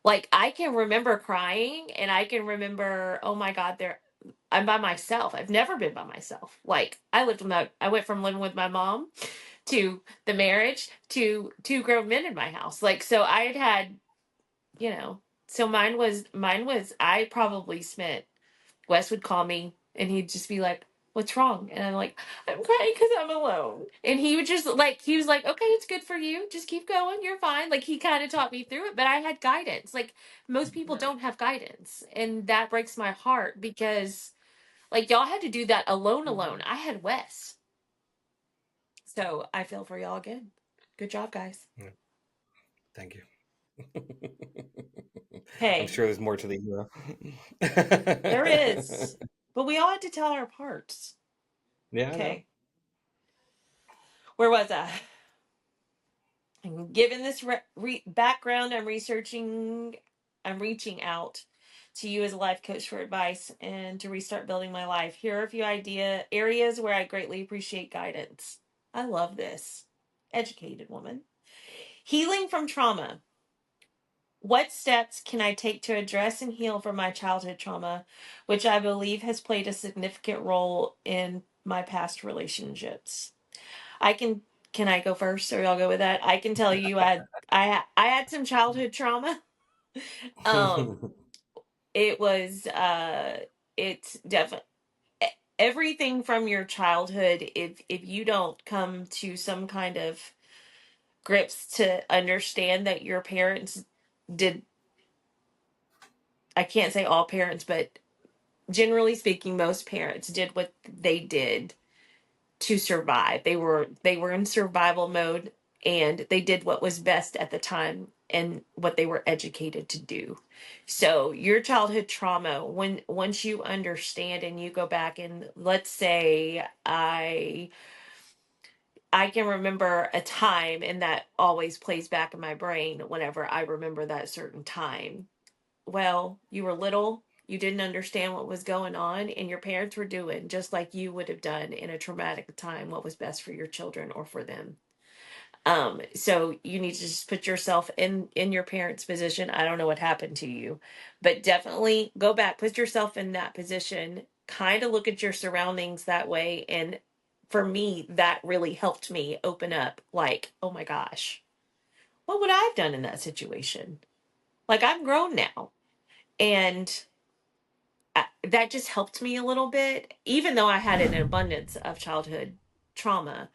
Like, I can remember crying, and I can remember, oh my God, I'm by myself. I've never been by myself. Like, I went from living with my mom to the marriage to two grown men in my house. Like, so I had, so mine was, I probably spent, Wes would call me. And he'd just be like, "What's wrong?" And I'm like, "I'm crying because I'm alone." And he would just like, he was like, "Okay, it's good for you. Just keep going. You're fine." Like, he kind of taught me through it, but I had guidance. Like, most people Yeah. don't have guidance. And that breaks my heart because, like, y'all had to do that alone, alone. Mhm. I had Wes. So I feel for y'all again. Good job, guys. Yeah, thank you. I'm Hey, sure there's more to the there hero. is. But we all had to tell our parts. Yeah, I know. Okay. Where was I? Given this background, I'm reaching out to you as a life coach for advice and to restart building my life. Here are a few areas where I greatly appreciate guidance. I love this. Educated woman. Healing from trauma. What steps can I take to address and heal from my childhood trauma, which I believe has played a significant role in my past relationships? I can I go first or y'all go with that? I can tell you I had some childhood trauma. Um it was it's definitely everything from your childhood, if you don't come to some kind of grips to understand that your parents did, I can't say all parents, but generally speaking most parents did what they did to survive. They were in survival mode, and they did what was best at the time and what they were educated to do. So your childhood trauma, when once you understand and you go back, and let's say I can remember a time, and that always plays back in my brain whenever I remember that certain time. Well, you were little, you didn't understand what was going on, and your parents were doing just like you would have done in a traumatic time what was best for your children or for them. So you need to just put yourself in your parents' position. I don't know what happened to you, but definitely go back, put yourself in that position, kind of look at your surroundings that way. And for me, that really helped me open up, like, oh my gosh, what would I have done in that situation? Like, I'm grown now, and that just helped me a little bit, even though I had an abundance of childhood trauma.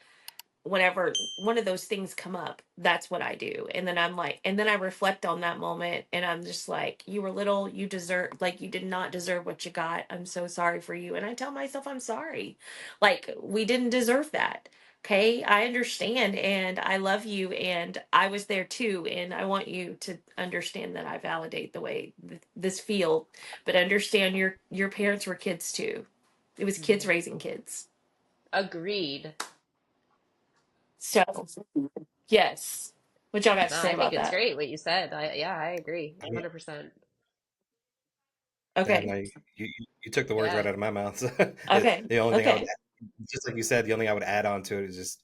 Whenever one of those things come up, that's what I do. And then I'm like, and then I reflect on that moment, and I'm just like, you were little, you deserve, like, you did not deserve what you got. I'm so sorry for you. And I tell myself I'm sorry. Like, we didn't deserve that. Okay, I understand, and I love you, and I was there too, and I want you to understand that I validate the way this feel, but understand your parents were kids too. It was kids Mhm. raising kids. Agreed. So, yes. What y'all got to No, say I think about it's that? great what you said. Yeah, I agree I mean, 100%. yeah, Okay. no, you took the words right Yeah. out of my mouth. Okay. The only thing I would, Okay. just like you said, the only thing I would add on to it is just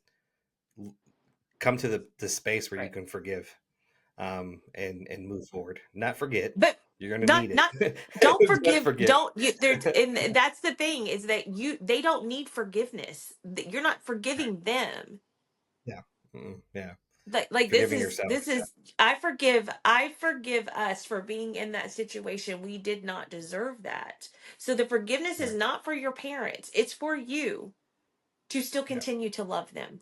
come to the space where you Right. can forgive, and move forward. Not forget. But You're gonna not need not it, don't but forgive, forget. don't you there, and that's the thing, is that they don't need forgiveness. You're not Right. forgiving them. Yeah. Yeah. Like Forgiving yourself. this is I forgive us for being in that situation. We did not deserve that. So the forgiveness Yeah. is Right. not for your parents. It's for you to still Yeah. continue to love them.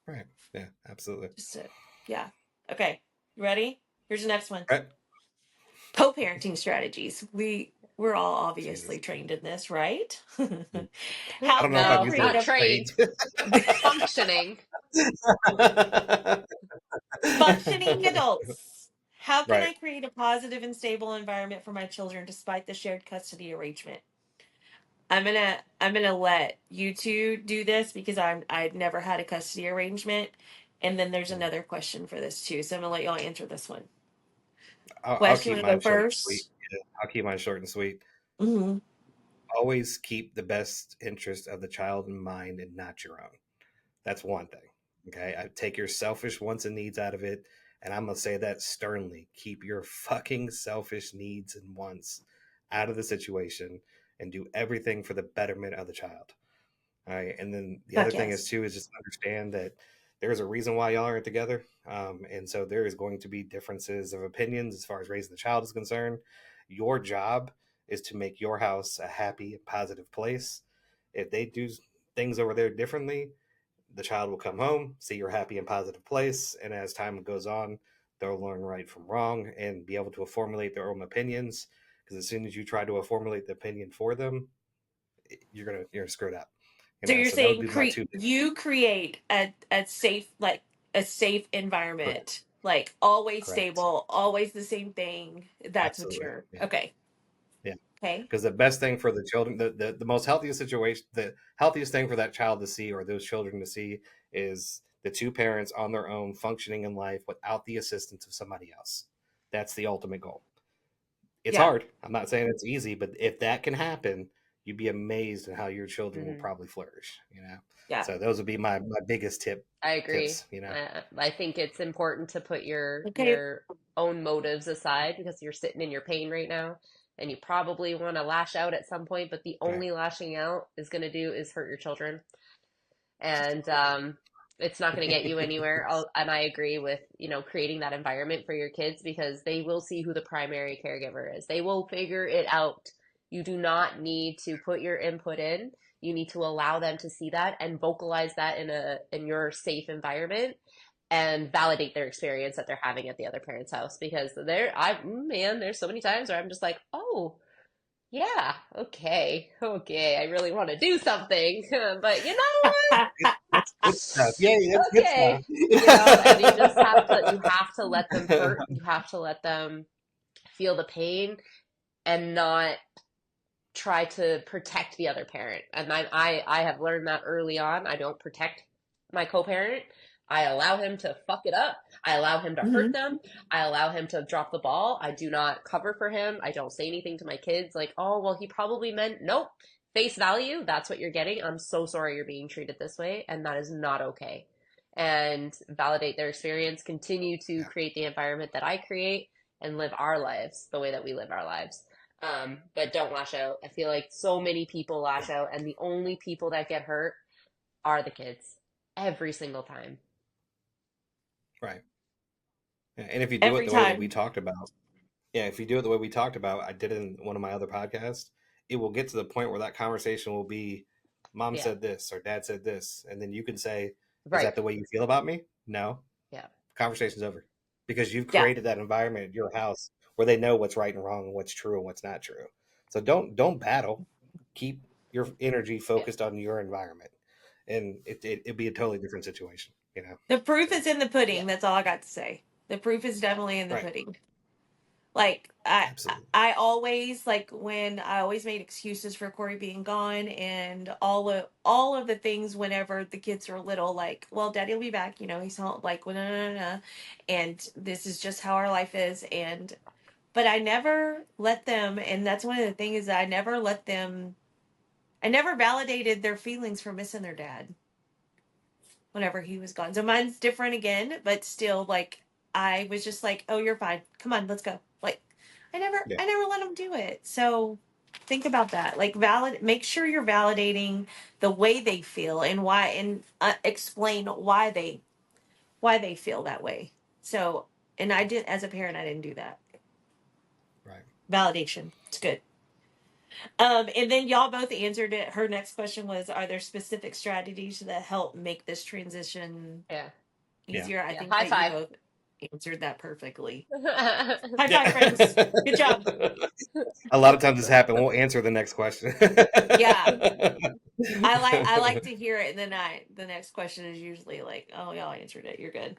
Right. Yeah. Absolutely. Just to, yeah. Okay. You ready? Here's the next one. Right. Co-parenting strategies. We're all obviously Jesus. trained in this, right? Mm. I How don't know can if I I've No, used the create not word a trained. trained. Functioning. functioning adults? How can Right. I create a positive and stable environment for my children despite the shared custody arrangement? I'm gonna let you two do this because I've never had a custody arrangement. And then there's Mm. another question for this too. So I'm gonna let y'all answer this one. I'll Wes, you keep wanna go mine short and sweet. first? Yeah, I'll keep mine short and sweet. Mm-hmm. Always keep the best interest of the child in mind and not your own. That's one thing. Okay. Take your selfish wants and needs out of it. And I'm going to say that sternly. Keep your fucking selfish needs and wants out of the situation and do everything for the betterment of the child. All right. And then the other Fuck thing is, yes. too, is just understand that there's a reason why y'all aren't together. And so there is going to be differences of opinions as far as raising the child is concerned. Your job is to make your house a happy and positive place. If they do things over there differently, the child will come home, see your happy and positive place, and as time goes on, they'll learn right from wrong and be able to formulate their own opinions. Because as soon as you try to formulate the opinion for them, you're screwed up. So you're So that would saying be my two. you create a safe, like a safe Correct. environment, like always Correct. stable, always the same thing. That's what Absolutely. you're Yeah. okay. Yeah. Okay. Because the best thing for the children, the most healthiest situation, the healthiest thing for that child to see or those children to see is the two parents on their own functioning in life without the assistance of somebody else. That's the ultimate goal. It's Yeah. hard. I'm not saying it's easy, but if that can happen, you'd be amazed at how your children will Hmm. probably flourish. Yeah. So those would be my biggest I agree. tips. I think it's important to put Okay. your own motives aside because you're sitting in your pain right now, and you probably want to lash out at some point, but the Right. only lashing out is going to do is hurt your children, and it's not going to get you anywhere. And I agree with creating that environment for your kids because they will see who the primary caregiver is. They will figure it out. You do not need to put your input in. You need to allow them to see that and vocalize that in your safe environment and validate their experience that they're having at the other parent's house because there's so many times where I'm just like, oh, yeah, okay, I really want to do something, but That's good stuff. Yay, that's good okay, stuff. and you have to let them hurt, you have to let them feel the pain and not try to protect the other parent. And I have learned that early on. I don't protect my co-parent. I allow him to fuck it up. I allow him to hurt Mhm. them. I allow him to drop the ball. I do not cover for him. I don't say anything to my kids like, oh, well, he probably meant, nope. Face value, that's what you're getting. I'm so sorry you're being treated this way, and that is not okay. And validate their experience, continue to Yeah. create the environment that I create, and live our lives the way that we live our lives. But don't lash out. I feel like so many people lash out, and the only people that get hurt are the kids every single time. Right. Yeah, and if you do it Every the way that we time. talked about, yeah, if you do it the way we talked about, I did it in one of my other podcasts, it will get to the point where that conversation will be, mom Yeah. said this or dad said this. And then you can say, is Right. that the way you feel about me? No. Yeah. Conversation's over because you've Yeah. created that environment at your house where they know what's right and wrong and what's true and what's not true. So don't battle. Keep your energy Yeah. focused on your environment, and it'd be a totally different situation. The proof So is in the Yeah. pudding. That's all I got to say. The proof is Yeah. definitely in the right, pudding. Like absolutely, I always like when I always made excuses for Corey being gone and all of the things whenever the kids are little, like, well, daddy will be back, he's home, like, well, no, no, no, no. And this is just how our life is. And but I never let them, and that's one of the things is that I never validated their feelings for missing their dad whenever he was gone. So mine's different again, but still, like, I was just like, "Oh, you're fine. Come on, let's go." Like, yeah, I never let them do it. So think about that. Like, make sure you're validating the way they feel and why, and explain why they feel that way. So, and I did as a parent, I didn't do that. right. Validation, it's good. And then y'all both answered it. Her next question was, "Are there specific strategies that help make this transition Yeah. Yeah. easier?" I Yeah. think High that you five. both answered that perfectly. Yeah. High five, friends. Yeah. Good job. A lot of times this happens. We'll answer the next question. Yeah. I like to hear it, and then the next question is usually like, "Oh, y'all answered it. You're good."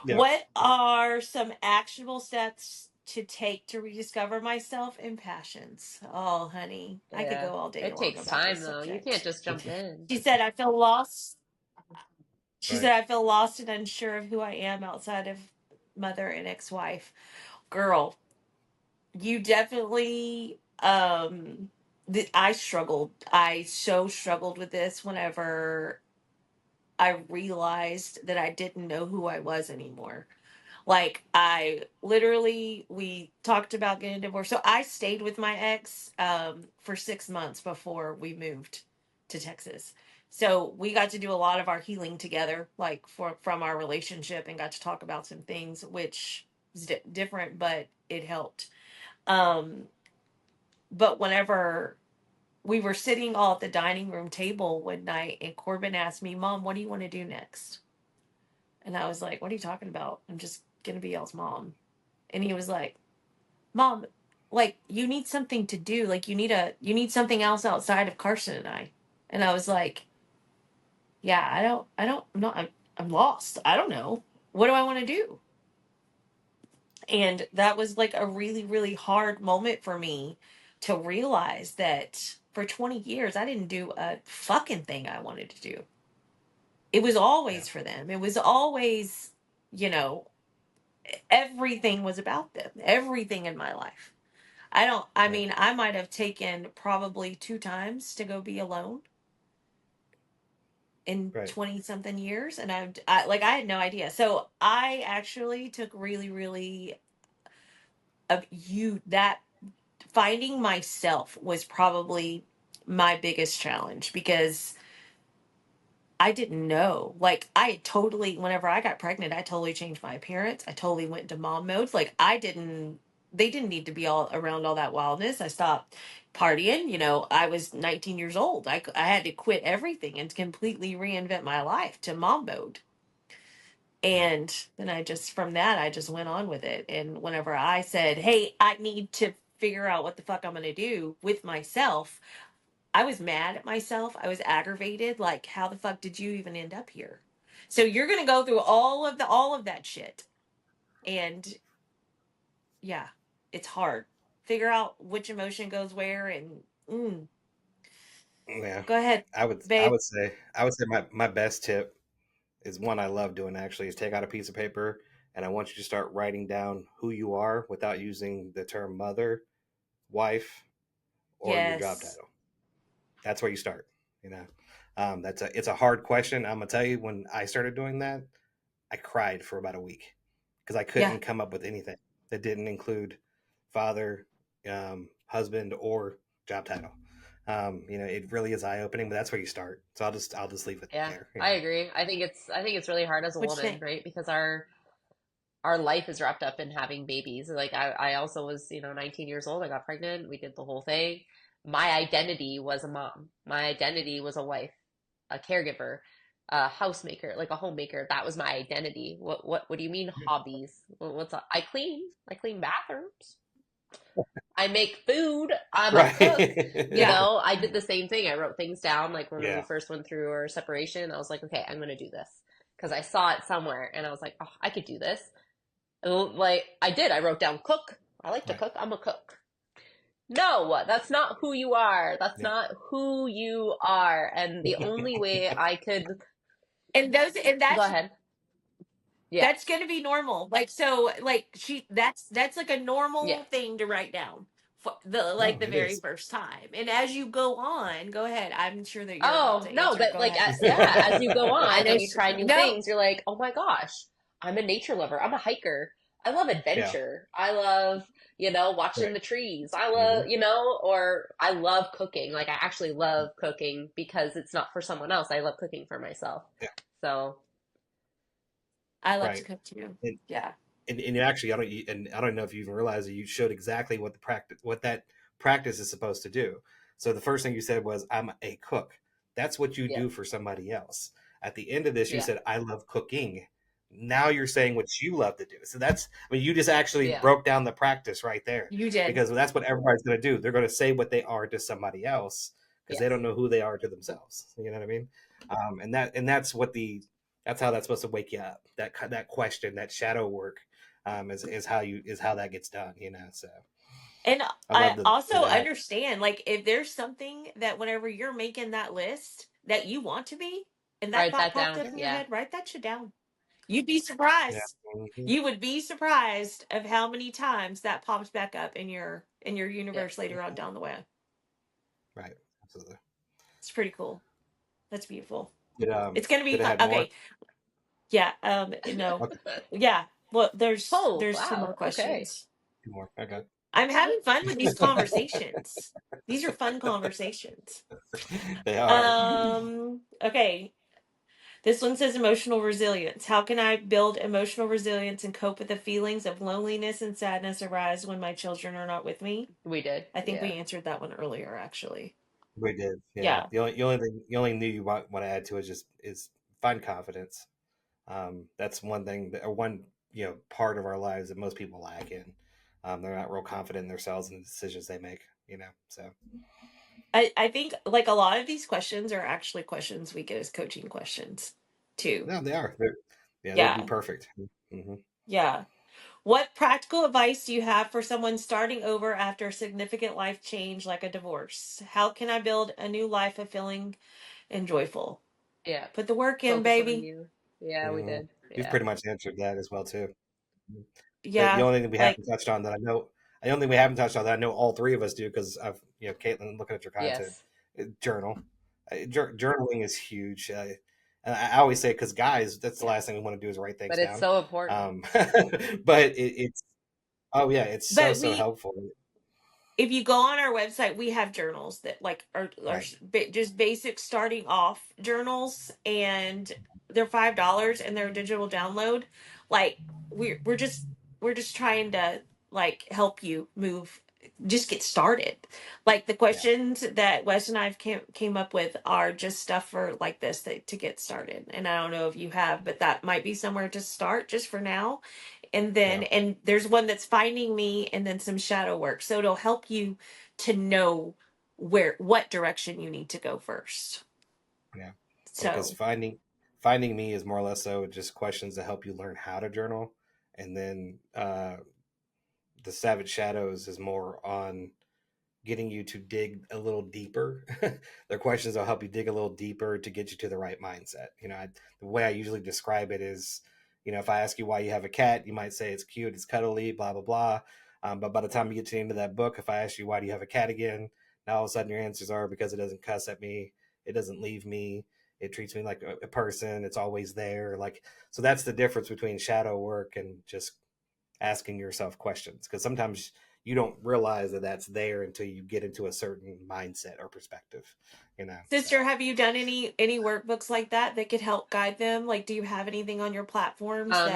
Yep. What are some actionable steps to take to rediscover myself and passions? Oh, honey, I could Yeah. go all day It long takes about this time though. You can't subject. just jump in. She said, "I feel lost." She Right. said, "I feel lost and unsure of who I am outside of mother and ex-wife." Girl, you definitely I struggled. I so struggled with this whenever I realized that I didn't know who I was anymore. Like, I literally, we talked about getting divorced. So I stayed with my ex for 6 months before we moved to Texas. So we got to do a lot of our healing together, like from our relationship, and got to talk about some things, which is different, but it helped. Um, But whenever we were sitting all at the dining room table one night, and Corbin asked me, Mom, what do you want to do next? And I was like, what are you talking about? I'm just going to be y'all's mom. And he was like, Mom, like, you need something to do. Like, you need something else outside of Carson and I. And I was like, yeah, I'm not, I'm lost. I don't know. What do I want to do? And that was like a really, really hard moment for me to realize that for 20 years, I didn't do a fucking thing I wanted to do. It was Yeah. always for them. It was always, you know, everything was about them, everything in my life. I Right. mean, I might have taken probably two times to go be alone in Right. 20 something years. And I had no idea. So I actually took really, really, that finding myself was probably my biggest challenge because I didn't know. Like I had totally, whenever I got pregnant, I totally changed my appearance. I totally went into mom mode. Like they didn't need to be all around all that wildness. I stopped partying. You know, I was 19 years old. I had to quit everything and completely reinvent my life to mom mode. Right. And then from that, I just went on with it. And whenever I said, hey, I need to figure out what the fuck I'm going to do with myself, I was mad at myself. I was aggravated. Like, how the fuck did you even end up here? So you're going to go through all of that shit. And yeah, it's hard. Figure out which emotion goes where and Yeah. go ahead, I babe. would say my best tip is one I love doing actually is take out a piece of paper and I want you to start writing down who you are without using the term mother, wife, or your job Yes. title. That's where you start. You know, it's a hard question. I'm gonna tell you when I started doing that, I cried for about a week because I Yeah. couldn't come up with anything that didn't include father, husband, or job title. It really is eye opening, but that's where you start. So I'll just leave it Yeah, there. I agree. I think it's really hard as a What you woman, think? right? Because our life is wrapped up in having babies. Like I also was, 19 years old. I got pregnant. We did the whole thing. My identity was a mom. My identity was a wife, a caregiver, a housemaker, like a homemaker. That was my identity. What do you mean hobbies? I clean. I clean bathrooms. I make food. I'm a cook. Yeah. I did the same thing. I wrote things down like when we Yeah. first went through our separation. I was like, okay, I'm going to do this because I saw it somewhere and I was like, oh, I could do this. And like I did. I wrote down cook. I like to Right. cook. I'm a cook. No, that's not who you are. That's Yeah. not who you are. And the only way I could And go ahead. Yeah. that's going to be normal. Like so like that's like a Yeah. normal thing to write down for No, the it very is. first time. And as you go on, go ahead. I'm sure that you're about Oh, to no, answer. but Go like, ahead. yeah, as you go I on know and you try new no. things, you're like, oh my gosh, I'm a nature lover. I'm a hiker. I love Yeah. adventure. I love, watching Right. the trees. I Hmm. love, or I love cooking. Like, I actually love cooking because it's not for someone else. I love cooking for myself. Yeah. So, I love to Right. cook too. And, Yeah. and actually, I don't know if you even realize that you showed exactly what that practice is supposed to do. So the first thing you said was, "I'm a cook." That's what you yeah, do for somebody else. At the end of this, you yeah, said, "I love cooking." Now you're saying what you love to do. So you just actually yeah, broke down the practice right there You did. because that's what everybody's going to do. They're going to say what they are to somebody else because they yes, don't know who they are to themselves. You know what I mean? That's how that's supposed to wake you up. That question, that shadow work, is how that gets done. So And I I love also that. understand, like, if there's something that whenever you're making that list that you want to be, and that write thought that popped down. up in your Yeah, head, write that shit down. You'd be Yeah. surprised. Hmm. You would be surprised of how many times that pops back up in your yeah. universe later on down the way. Right. Absolutely. It's pretty cool. That's beautiful. Did It's gonna be did it fun. had more? Okay. Yeah. No. Okay. Yeah. Well, Oh, there's two wow. more Okay. questions. Two more. Okay. I'm having fun with these conversations. These are fun conversations. They are. Okay. This one says emotional resilience. How can I build emotional resilience and cope with the feelings of loneliness and sadness arise when my children are not with me? We did. I think Yeah. we answered that one earlier, actually. We did, yeah. Yeah. The only thing, the only new you want to add to it is find confidence. That's one thing, or one part of our lives that most people lack in. They're not real confident in themselves and the decisions they make. So I think like a lot of these questions are actually questions we get as coaching questions too. no, they are. They'd be Yeah. perfect. Hmm. Yeah. What practical advice do you have for someone starting over after a significant life change like a divorce? How can I build a new life fulfilling and joyful? Yeah. Put the work in, Focus on baby. you. Yeah, we Hmm. did. You've Yeah. pretty much answered that as well too. The Yeah. only thing we Like, haven't touched on that I know, the only thing we haven't touched on that I know all three of us do because I've, Caitlin, looking at your content, Yes. journal. Journaling is huge. And I always say, because guys, that's the Yeah. last thing we want to do is write things But it's down. so important. Um, but it's, oh yeah, it's so, but so we helpful. if you go on our website, we have journals that like are Right. just basic starting off journals, and they're $5 and they're a digital download. Like we're just trying to like help you move, just get started. Like the Yeah. questions that Wes and I came up with are just stuff for like this to get started. And I don't know if you have, but that might be somewhere to start just for now. And Yeah. then and there's one that's finding me, and then some shadow work, so it'll help you to know what direction you need to go first. Yeah. Yeah. Because So finding me is more or less so just questions to help you learn how to journal. And then the Savage Shadows is more on getting you to dig a little deeper. Their questions will help you dig a little deeper to get you to the right mindset. The way I usually describe it is, if I ask you why you have a cat, you might say it's cute, it's cuddly, blah blah blah. But by the time you get to the end of that book, if I ask you why do you have a cat again, now all of a sudden your answers are because it doesn't cuss at me, it doesn't leave me, it treats me like a person, it's always there. Like, so that's the difference between shadow work and just asking yourself questions, because sometimes you don't realize that that's there until you get into a certain mindset or perspective, so sister, have you done any workbooks like that could help guide them? Like, do you have anything on your platforms Um,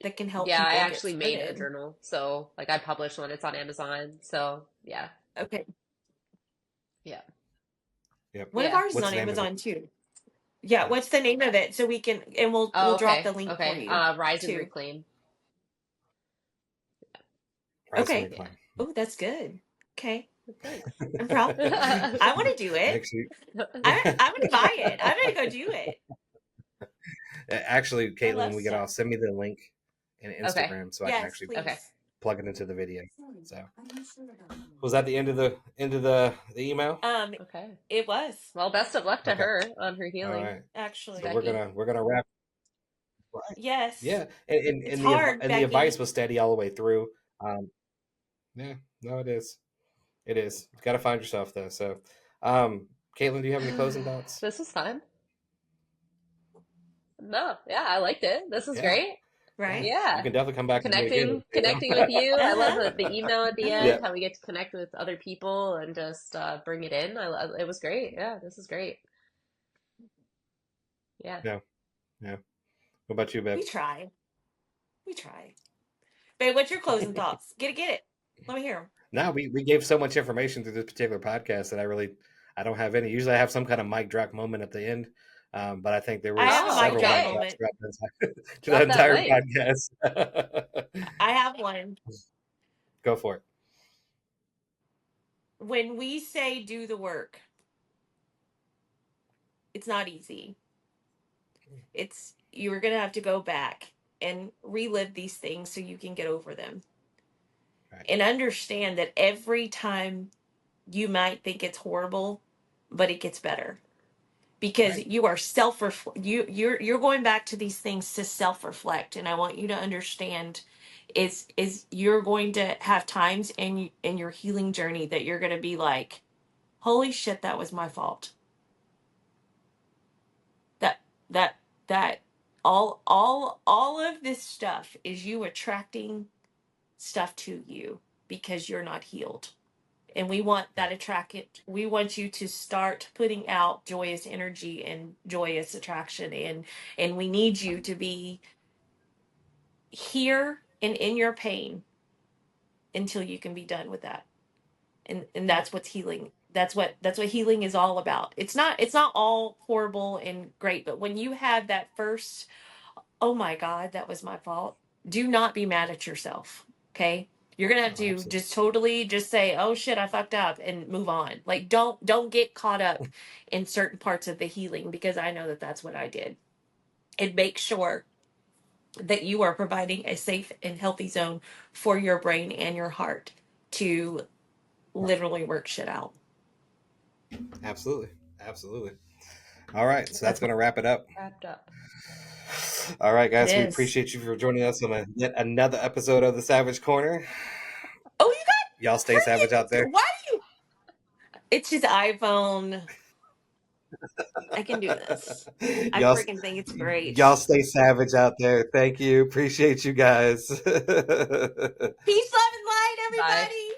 that can help yeah, I people get actually made a started? journal. So, like, I published one. It's on Amazon. So, yeah. Okay. Yeah. yep. One of Yeah. ours is What's on the name of it? Amazon too. Yeah, Yeah. what's the name of it? So we can, and we'll Oh, drop okay. the link for Okay. you Rise and too. Reclaim. Rise and Okay. Yeah. Reclaim. Oh, that's good. Okay. Thanks. I'm proud. I want to do it. Actually, I'm gonna buy it. I'm gonna go do it. actually, I Caitlin, love when we get stuff. off, send me the link in Okay. Instagram so I can Yes, actually Okay. please. plug it into the video. So, was that the end of the email? Okay. It was Well, best of luck to Okay. her on her All healing, right. So actually. we're Becky. gonna we're gonna wrap. Right. Yes, Yeah, and, and, it's and the hard, and the advice Becky. was steady all the way through. Yeah, no, it is. It is. You've got to find yourself though. So, Caitlin, do you have any closing thoughts? This was fun. No, yeah, I liked it. This was Yeah, great. yeah. Right? You Yeah. can definitely come back and do it again. Connecting with you. I Uh love huh. the email at the Uh huh. end, Yeah, how we get to connect with other people and just bring it in. It was great. Yeah, this is great. Yeah. yeah, yeah. What about you, babe? We try. We try. Babe, what's your closing thoughts? Get it. Let me hear them. No, we gave so much information through this particular podcast that I don't have any. Usually, I have some kind of mic drop moment at the end, but I think there I have was a Oh, mic several drop mic okay. drops moment. throughout to the Drop that entire mic. podcast. I have one. Go for it. When we say do the work, it's not easy. It's you're gonna have to go back and relive these things so you can get over them. Right, And understand that every time you might think it's horrible, but it gets better because right, you are you're going back to these things to self reflect. And I want you to understand is you're going to have times in your healing journey that you're going to be like, holy shit, that was my fault. That that that all of this stuff is you attracting stuff to you because you're not healed. And we want that we want you to start putting out joyous energy and joyous attraction, and we need you to be here and in your pain until you can be done with that. And that's what's healing. That's what healing is all about. It's not all horrible and great, but when you have that first, oh my God, that was my fault, do not be mad at yourself. Okay? You're gonna have Oh, to absolutely. just totally just say, oh shit, I fucked up, and move on. Like, don't get caught up in certain parts of the healing, because I know that that's what I did. And make sure that you are providing a safe and healthy zone for your brain and your heart to literally work shit out. Absolutely. Absolutely. All right. So that's That's going to wrap it up. Wrapped up. All right, it guys. We is. appreciate you for joining us on yet another episode of the Savage Corner. Oh, you Y'all got stay savage out there. freaking. Why do you? It's his iPhone. I can do this. I y'all, freaking think it's great. y'all stay savage out there. Thank you. Appreciate you guys. Peace, love, and light, Bye. everybody.